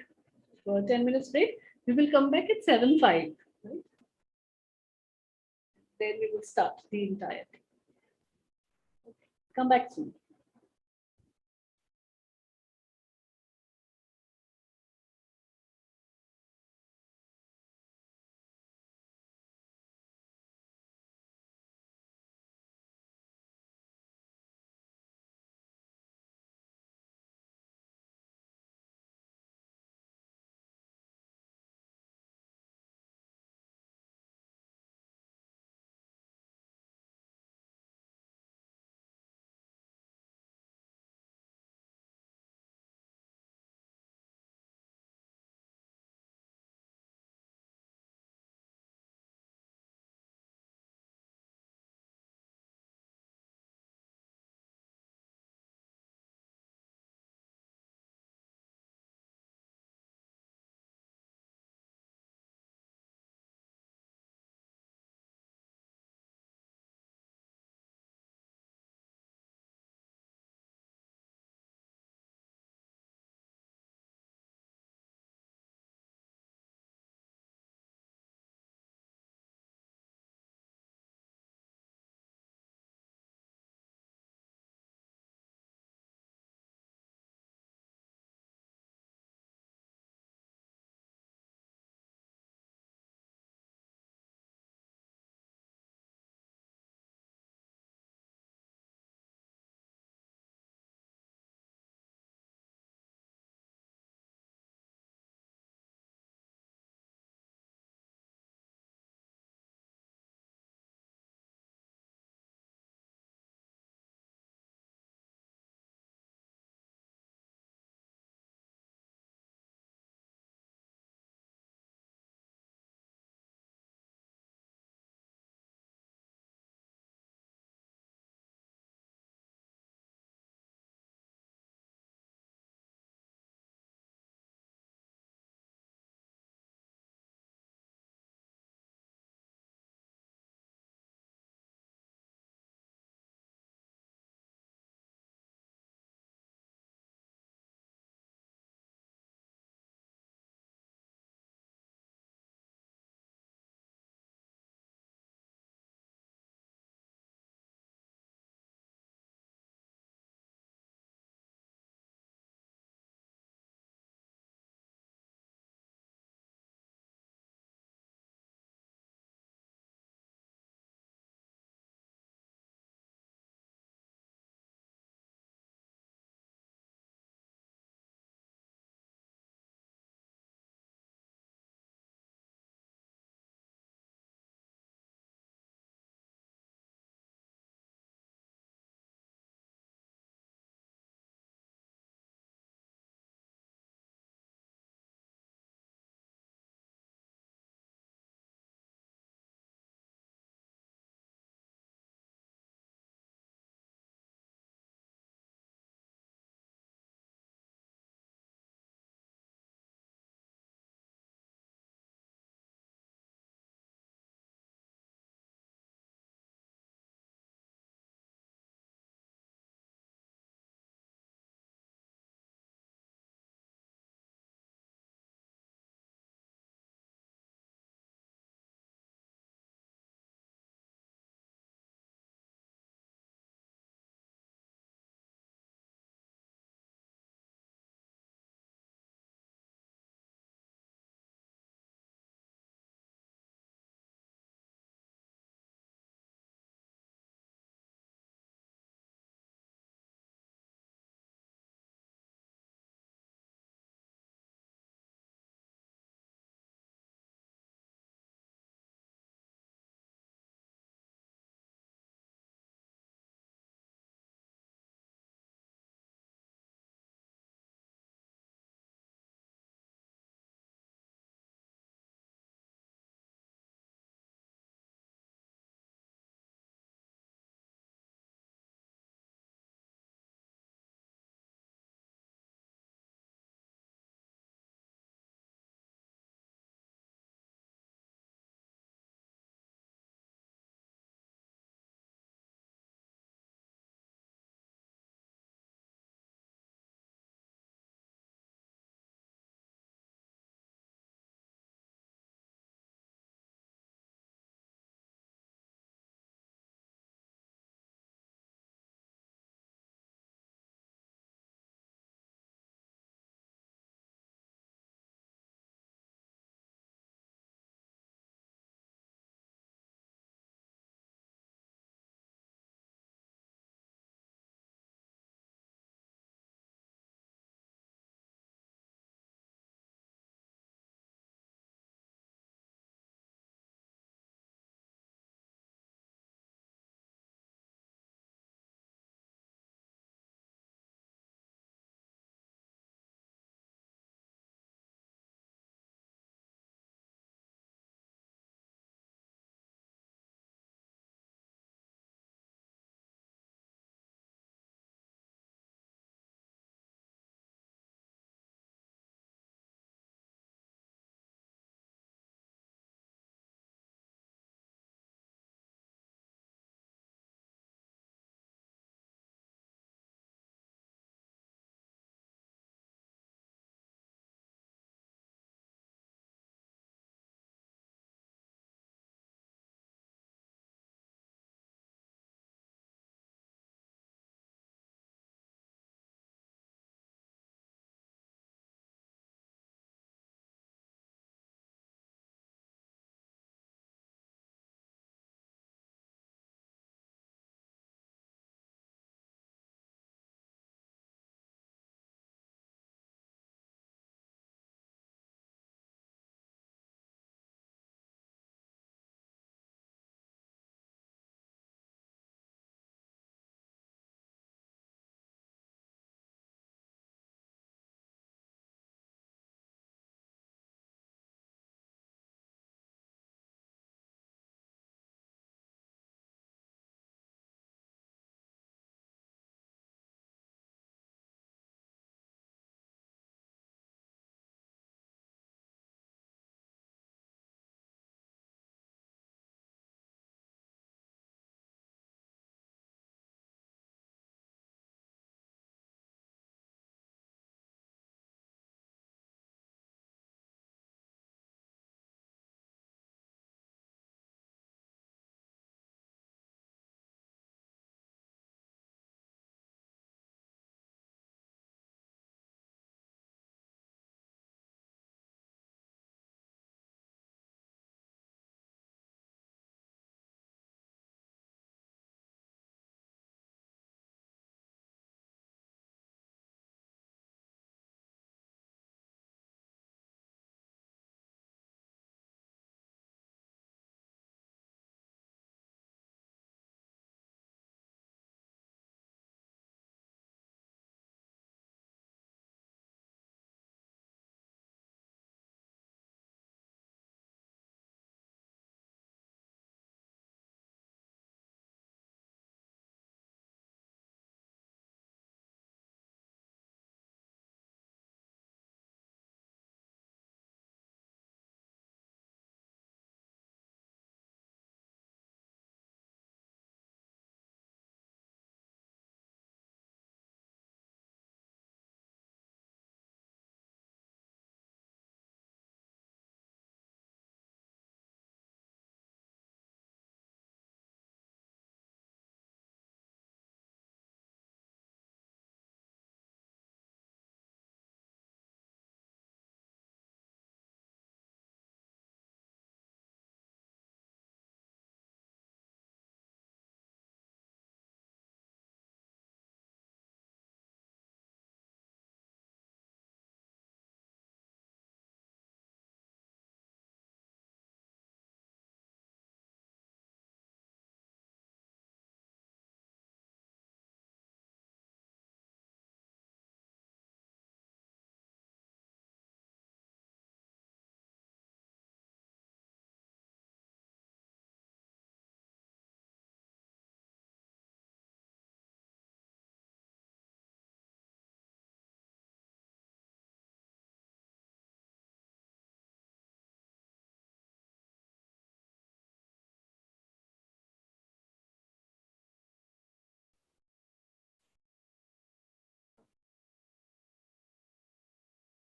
a 10 minutes break. We will come back at 7:05. Right? Then we will start the entire thing. Come back soon.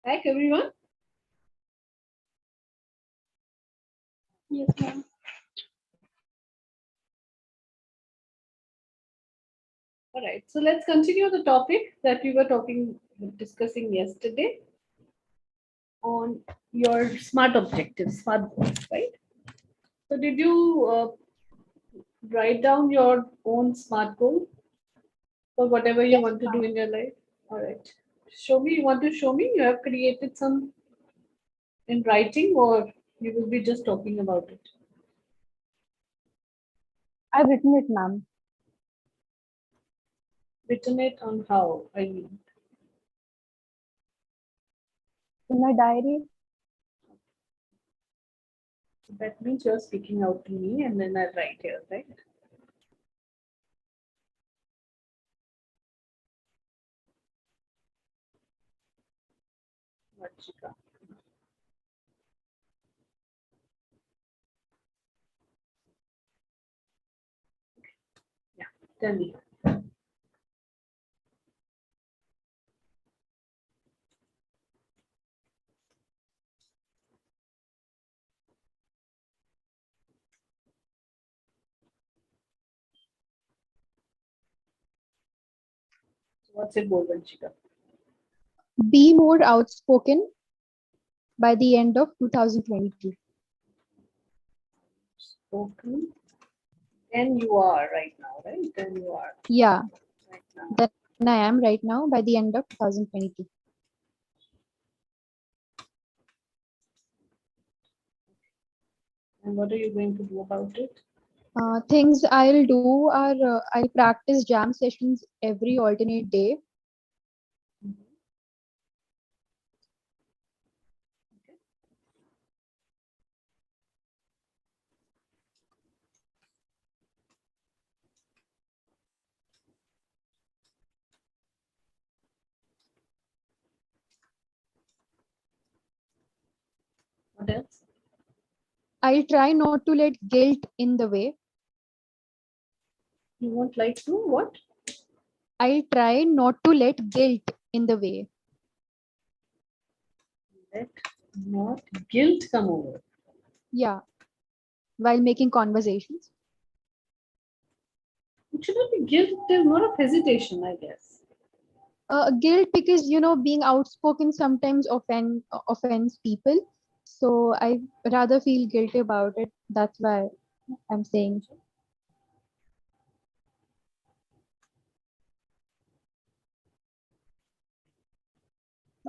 Back, everyone. Yes, ma'am. All right. So let's continue the topic that we were discussing yesterday on your SMART objectives, SMART goals, right? So did you write down your own SMART goal for whatever you Yes, want to do ma'am. in your life? All right. Show me. You want to show me? You have created some in writing, or you will be just talking about it? I've written it, ma'am. Written it on how? I mean, In my diary. that means you're speaking out to me, and then I'll write here, right? Vachika. Yeah, tell me. What's it, goal, Vanchika? Be more outspoken by the end of 2022. Spoken. Then you are right now, right? Then you are Yeah, right now. then I am right now by the end of 2022. And what are you going to do about it? Things I'll do are I'll practice jam sessions every alternate day. Mhm. What else? I'll try not to let guilt in the way. You won't like to what? I'll try not to let guilt in the way. Let not guilt come over. Yeah, while making conversations. It should not be guilt. There's more of hesitation, I guess. Guilt because being outspoken sometimes offends people. So I rather feel guilty about it. That's why I'm saying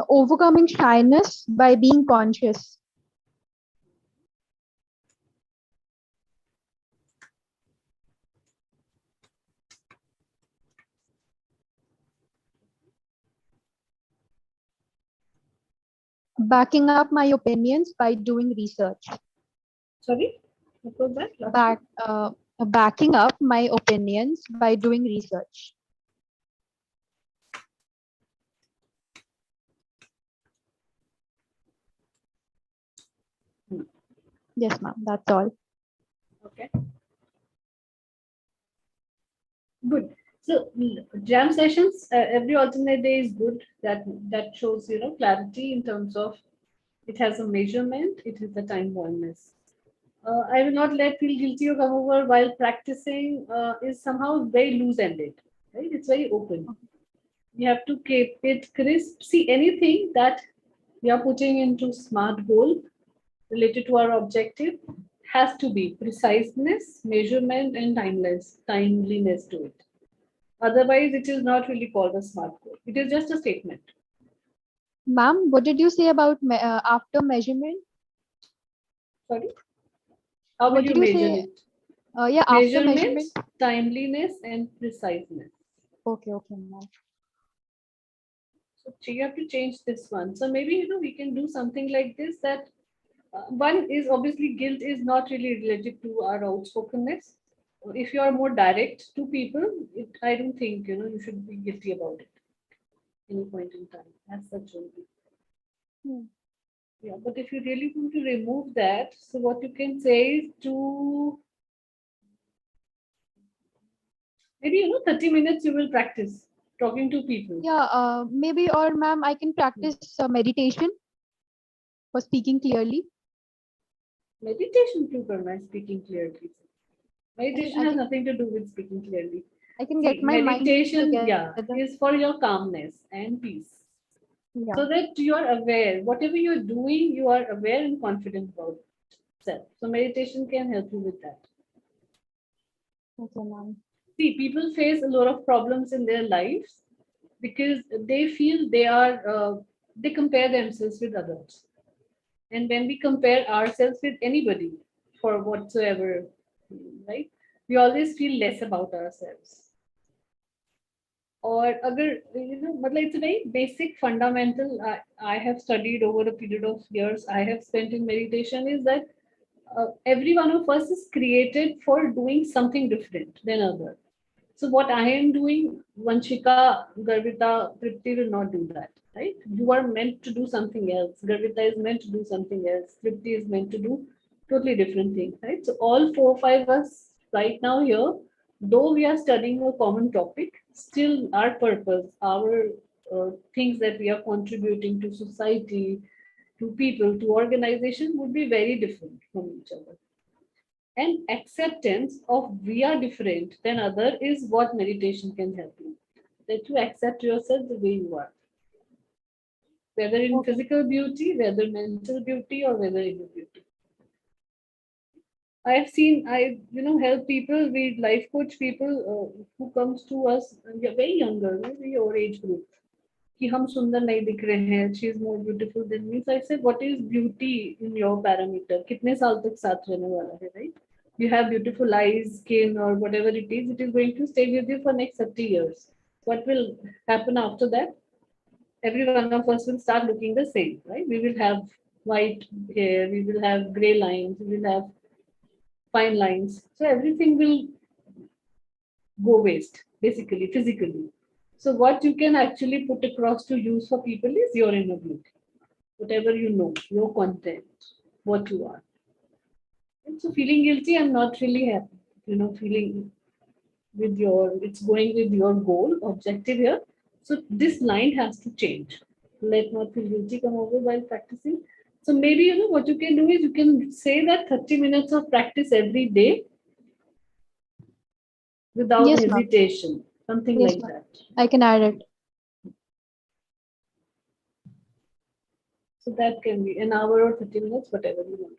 overcoming shyness by being conscious. Backing up my opinions by doing research. Sorry? What was that? Last Back, one? backing up my opinions by doing research. Hmm. Yes, ma'am. That's all. Okay. Good. So jam sessions every alternate day is good. That shows clarity in terms of it has a measurement. It is the time boundness. I will not let feel guilty or come over while practicing is somehow very loose ended. Right? It's very open. You have to keep it crisp. See anything that we are putting into SMART goal related to our objective has to be preciseness, measurement, and timeliness to it. Otherwise, it is not really called a SMART goal. It is just a statement. Ma'am, what did you say about after measurement? Sorry. How will What you did you measure say? it? Yeah, after Measurement, measurement. timeliness, and preciseness. Okay, okay, ma'am. So you have to change this one. So maybe we can do something like this. That one is obviously guilt is not really related to our outspokenness. If you are more direct to people, I don't think you should be guilty about it any point in time as such only. Hmm. Yeah, but if you really want to remove that, so what you can say is to maybe 30 minutes you will practice. talking to people. Yeah, maybe, or ma'am, I can practice meditation for speaking clearly. Meditation to करना है speaking clearly. Meditation I has can nothing to do with speaking clearly. I can See, get my mind meditation, together. yeah, is for your calmness and peace. Yeah. So that you are aware, whatever you're doing, you are aware and confident about self. So meditation can help you with that. Okay, ma'am. See, people face a lot of problems in their lives because they feel they compare themselves with others. And when we compare ourselves with anybody for whatsoever, right, we always feel less about ourselves. और अगर मतलब it's a very basic fundamental I have studied over a period of years I have spent in meditation is that every one of us is created for doing something different than other. So what I am doing, Vanshika, Garvita, Tripti will not do that, right? You are meant to do something else. Garvita is meant to do something else. Tripti is meant to do totally different things, right? So all four, five of us right now here, though we are studying a common topic, still our purpose, our things that we are contributing to society, to people, to organization would be very different from each other. And acceptance of we are different than other is what meditation can help you. That you accept yourself the way you are, whether in Okay. physical beauty, whether mental beauty, or whether inner beauty. I have seen help people. We life coach people who comes to us very younger, very your age group. कि हम सुंदर नहीं दिख रहे हैं. She is more beautiful than me. So I said, what is beauty in your parameter? कितने साल तक साथ रहने वाला है, right? You have beautiful eyes, skin, or whatever it is going to stay with you for next 30 years. What will happen after that? Every one of us will start looking the same, right? We will have white hair, we will have gray lines, we will have fine lines. So everything will go waste, basically, physically. So what you can actually put across to use for people is your inner beauty. Whatever you know, your content, what you are. And so feeling guilty, I'm not really happy, feeling with it's going with your goal, objective here. So this line has to change. Let not feel guilty come over while practicing. So maybe, what you can do is you can say that 30 minutes of practice every day without Yes, ma'am. hesitation, something Yes, like ma'am. that. I can add it. So that can be an hour or 30 minutes, whatever you want.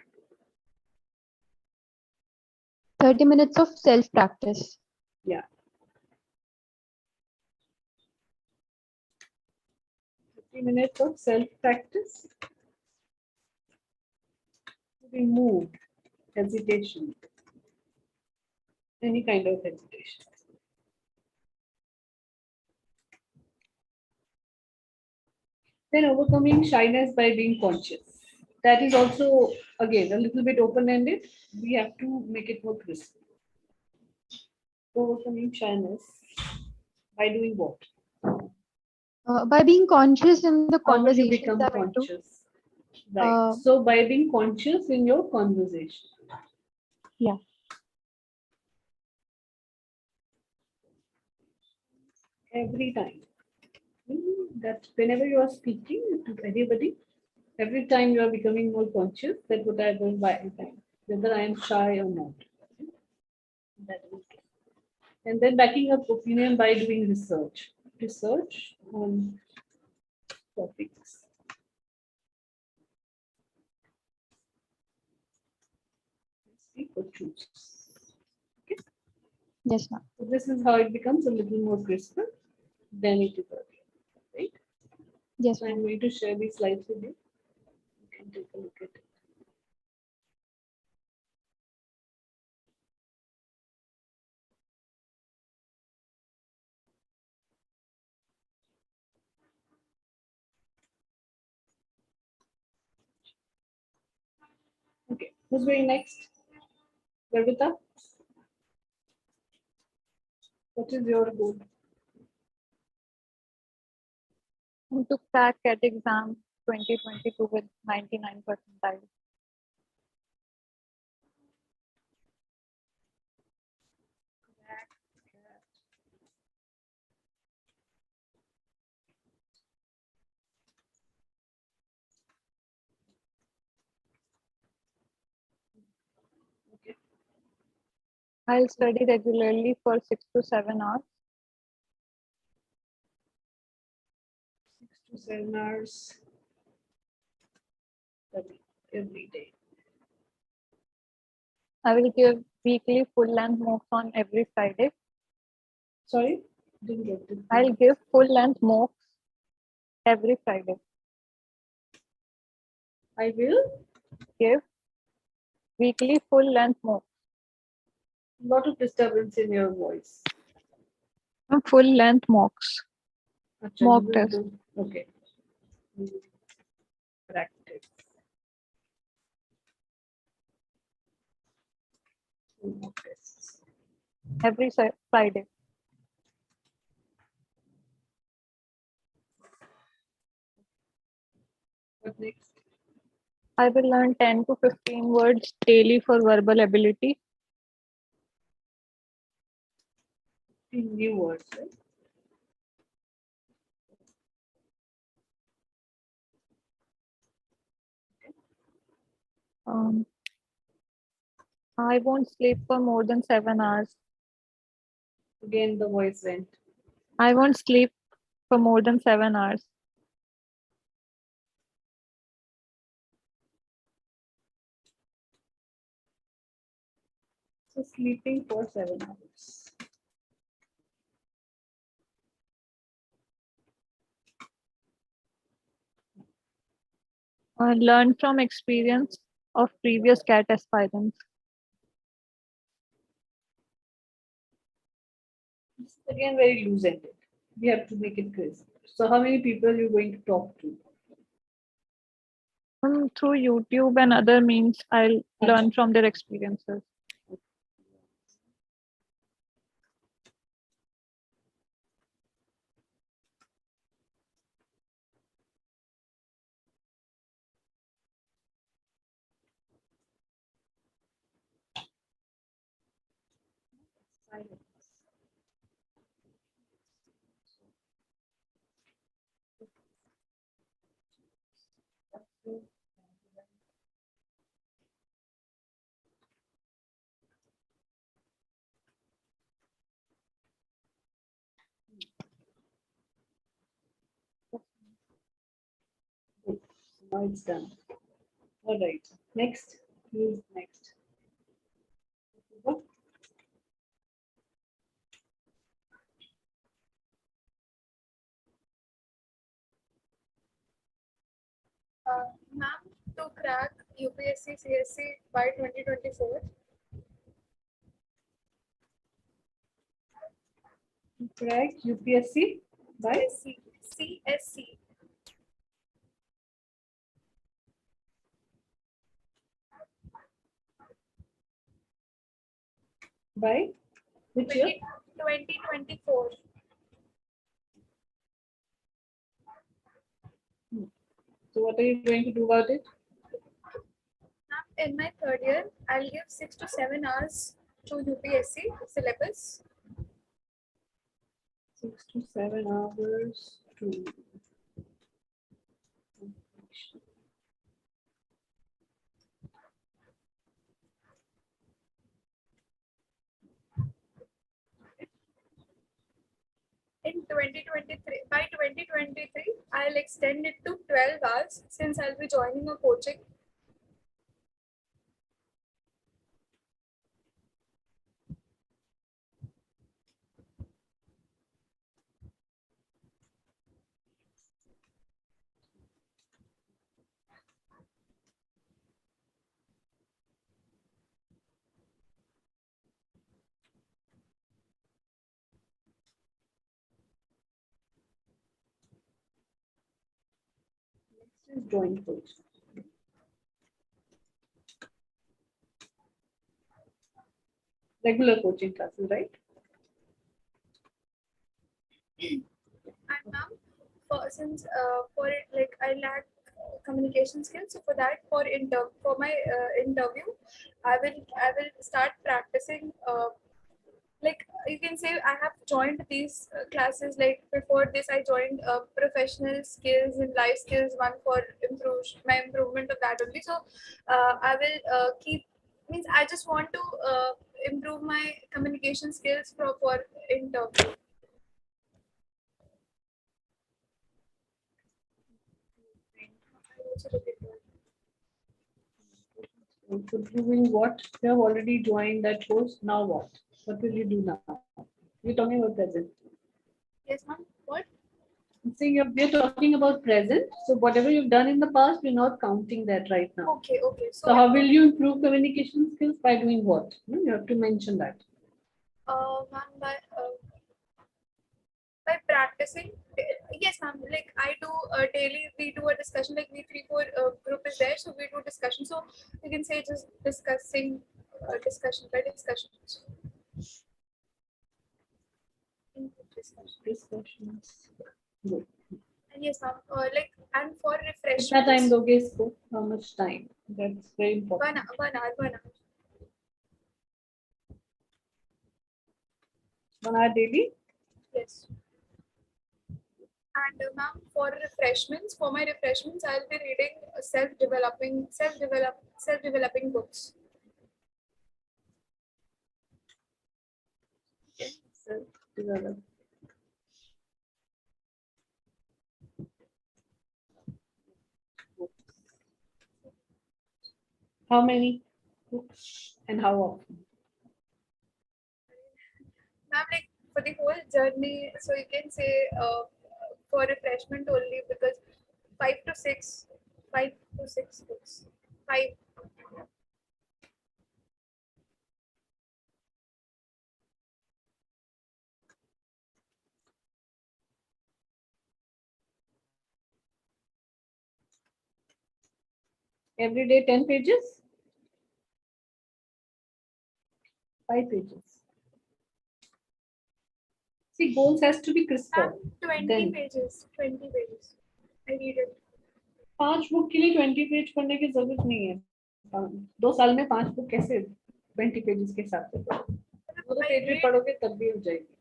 30 minutes of self practice. Yeah. 30 minutes of self practice. Remove hesitation, any kind of hesitation. Then overcoming shyness by being conscious. That is also, again, a little bit open ended. We have to make it more crisp. Overcoming shyness by doing what? By being conscious in the How will you conversations become I'm into. conscious? Right. So by being conscious in your conversation. Yeah. Every time. That whenever you are speaking to anybody, every time you are becoming more conscious that what I do by time, whether I am shy or not. That is okay. And then backing up opinion by doing research. Research on topics. Speak or choose. Okay. Yes, ma'am. So this is how it becomes a little more crisper than it is earlier. Right? Yes, So I'm ma'am. going to share these slides with you. You can take a look at it. Okay, who's going next? Garvita? What is your goal? To crack CAT exam 2022 with 99 percentile. I'll study regularly for 6 to 7 hours. 6 to 7 hours study every day. I will give weekly full-length MOOCs on every Friday. Sorry, didn't get it. I'll give full-length MOOCs every Friday. I will. Give weekly full-length MOOCs. Lot of disturbance in your voice. Full-length MOOCs. Acha, Mock you will test. do- Okay. We will practice. Mock tests. Every Friday. What next? I will learn 10 to 15 words daily for verbal ability. New words, right? I won't sleep for more than 7 hours. Again, the voice went. I won't sleep for more than 7 hours. So sleeping for 7 hours. Learn from experience of previous cat aspirants. It's again very loose-ended. We have to make it crisp. So how many people are you going to talk to? Through YouTube and other means, I'll learn from their experiences. Silence. Good. Now it's done. All right. Next. Who is next? Ma'am, to crack UPSC CSC by 2024, Correct. UPSC by CSC. by which year? 2024. So what are you going to do about it? In my third year, I'll give 6 to 7 hours to UPSC syllabus. 6 to 7 hours to In 2023, by 2023, I'll extend it to 12 hours since I'll be joining a coaching. is join coach. Regular coaching classes, right? And now, since for it, like I lack communication skills, so for that, for my interview, I will start practicing. Like you can say, I have joined these classes. Like before this, I joined professional skills and life skills one for improvement of that only. So I will keep. Means I just want to improve my communication skills for interview. So doing what? You have already joined that course. Now what? What will you do now? You're talking about present. Yes, ma'am. What? I'm saying we're talking about present. So whatever you've done in the past, we're not counting that right now. Okay, okay. So how will you improve communication skills? By doing what? You have to mention that. Ma'am, by practicing. Yes, ma'am. Like I do daily, we do a discussion. Like we 3-4 group is there, so we do discussion. So you can say just discussing, discussion by discussion. Discussions. Good. And yes, ma'am. Like and for refreshments. Kitna time doge isko? How much time? That's very important. 1 hour, 1 hour. 1 hour daily? Yes. And ma'am, for refreshments, for my refreshments, I'll be reading self-developing books. Self-develop. How many books and how often? Ma'am, like for the whole journey, so you can say for refreshment only because 5 to 6 books. 5. Every day 10 pages? 5 pages. See, goals has to be crisper. 20 Then pages. 20 pages. I read it. 5 book के लिए 20 page पढ़ने की जरूरत नहीं है. 2 साल में 5 book कैसे 20 पेजेस के हिसाब से पढ़ो? वो तो पेज भी पढ़ोगे तब भी हो जाएगी.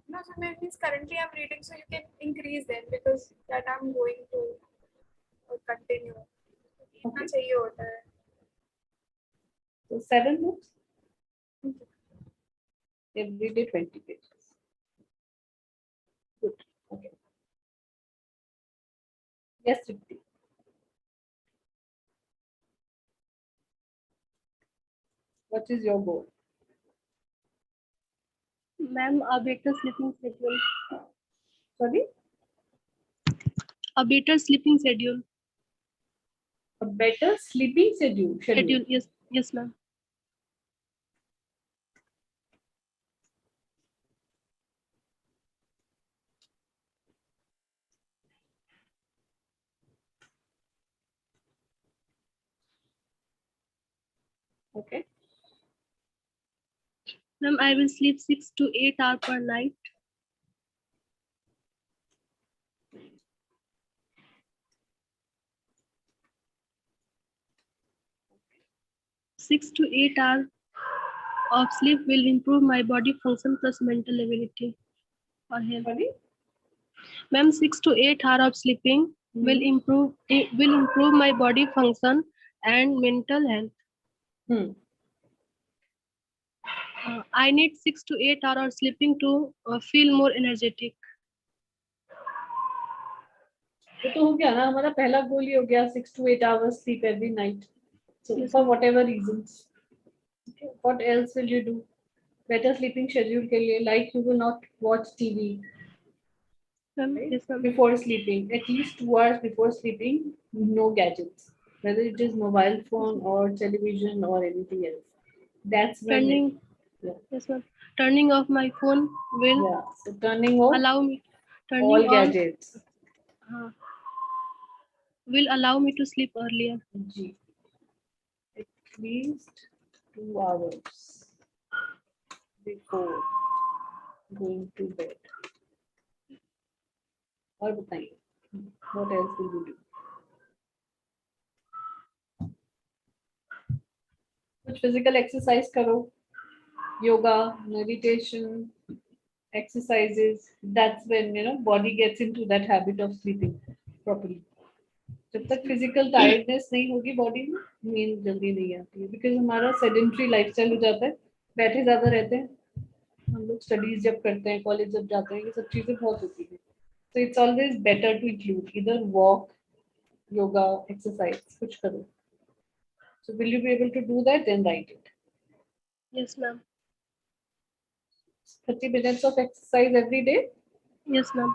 No, so means currently I'm reading, so you can increase them because that I'm going to continue. इतना चाहिए होता है. So 7 books. Every day 20 pages. Good. Okay. Yes, Tripti. What is your goal? Ma'am, a better sleeping schedule. Sorry? A better sleeping schedule. A better sleeping schedule. Schedule. Yes, ma'am. Okay. Ma'am, I will sleep 6 to 8 hours per night. Six to 8 hours of sleep will improve my body function plus mental ability or health. Sorry? Ma'am, 6 to 8 hours of sleeping will improve my body function and mental health. I need 6 to 8 hours of sleeping to feel more energetic. तो हो गया ना हमारा पहला गोल ही हो गया 6 to 8 hours sleep every night. So yes, for whatever reasons. Okay. What else will you do? Better sleeping schedule के लिए like you will not watch TV. Right? Yes, before sleeping, at least 2 hours before sleeping, no gadgets, whether it is mobile phone or television or anything else. That's when turning off my phone will so turning off allow me all gadgets will allow me to sleep earlier. At least 2 hours before going to bed. और बताइए, what else will you do? कुछ physical exercise करो, yoga, meditation, exercises. That's when body gets into that habit of sleeping properly. जब तक physical tiredness नहीं होगी body में, नींद जल्दी नहीं आती है, बिकॉज हमारा सेडेंट्री लाइफस्टाइल हो जाता है, बैठे ज्यादा रहते हैं हम लोग, स्टडीज जब करते हैं, कॉलेज जब जाते हैं, ये सब चीजें बहुत होती है. So it's always better to include either walk, yoga, exercise, कुछ करो. So will you be able to do that? Then write it. Yes, ma'am. 30 minutes of exercise every day. Yes, ma'am.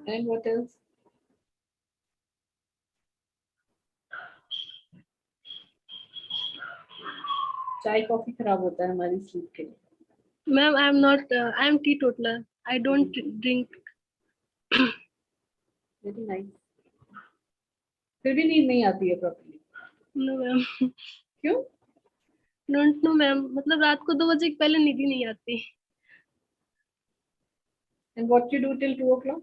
And what else? चाय coffee खराब होता है हमारी sleep के लिए. Ma'am, I am not. I am teetotaler. I don't drink. Very nice. फिर भी नींद नहीं आती है प्रॉपर्ली. No, ma'am. क्यों? Don't know, ma'am. मतलब रात को 2 बजे के पहले नींद ही नहीं आती. And what you do till 2 o'clock?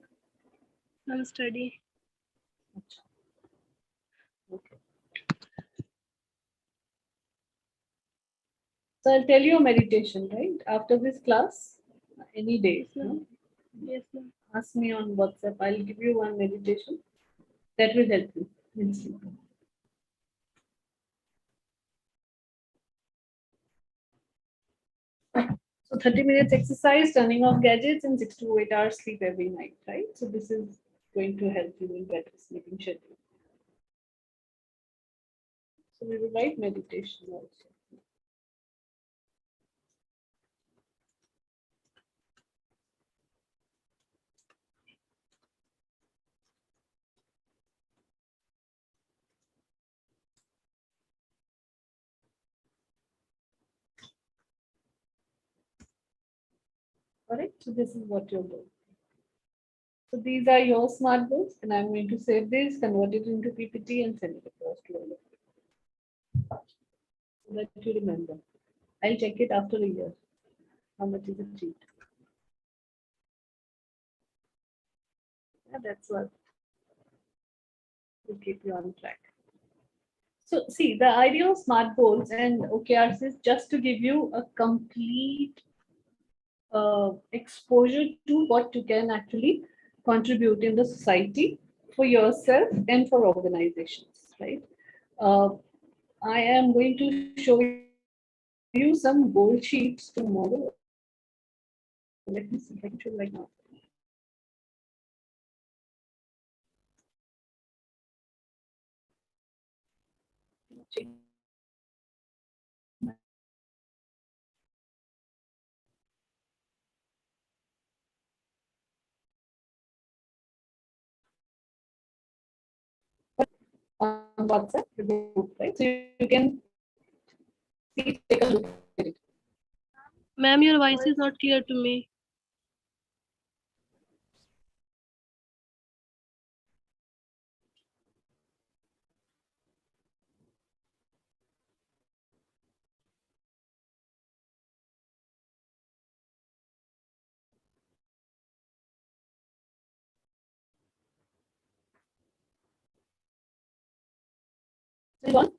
Ma'am, study. अच्छा. Okay. So I'll tell you a meditation, right? After this class, any day. Yes, ma'am. No? Yes, ma'am. Ask me on WhatsApp. I'll give you one meditation that will help you in sleep. So 30 minutes exercise, turning off gadgets, and 6 to 8 hours sleep every night, right? So this is going to help you in better sleeping schedule. So we will write meditation also. Correct? So this is what you're doing. So these are your smart goals, and I'm going to save this, convert it into PPT, and send it across to all of you. So that you remember. I'll check it after a year. How much is achieved? Yeah, that's what will keep you on track. So see, the idea of smart goals and OKRs is just to give you a complete exposure to what you can actually contribute in the society for yourself and for organizations, right? I am going to show you some goal sheets tomorrow. Let me see if I can show right now. On WhatsApp, right? So you can see, take a look at it. Ma'am, your voice is not clear to me. Is it on?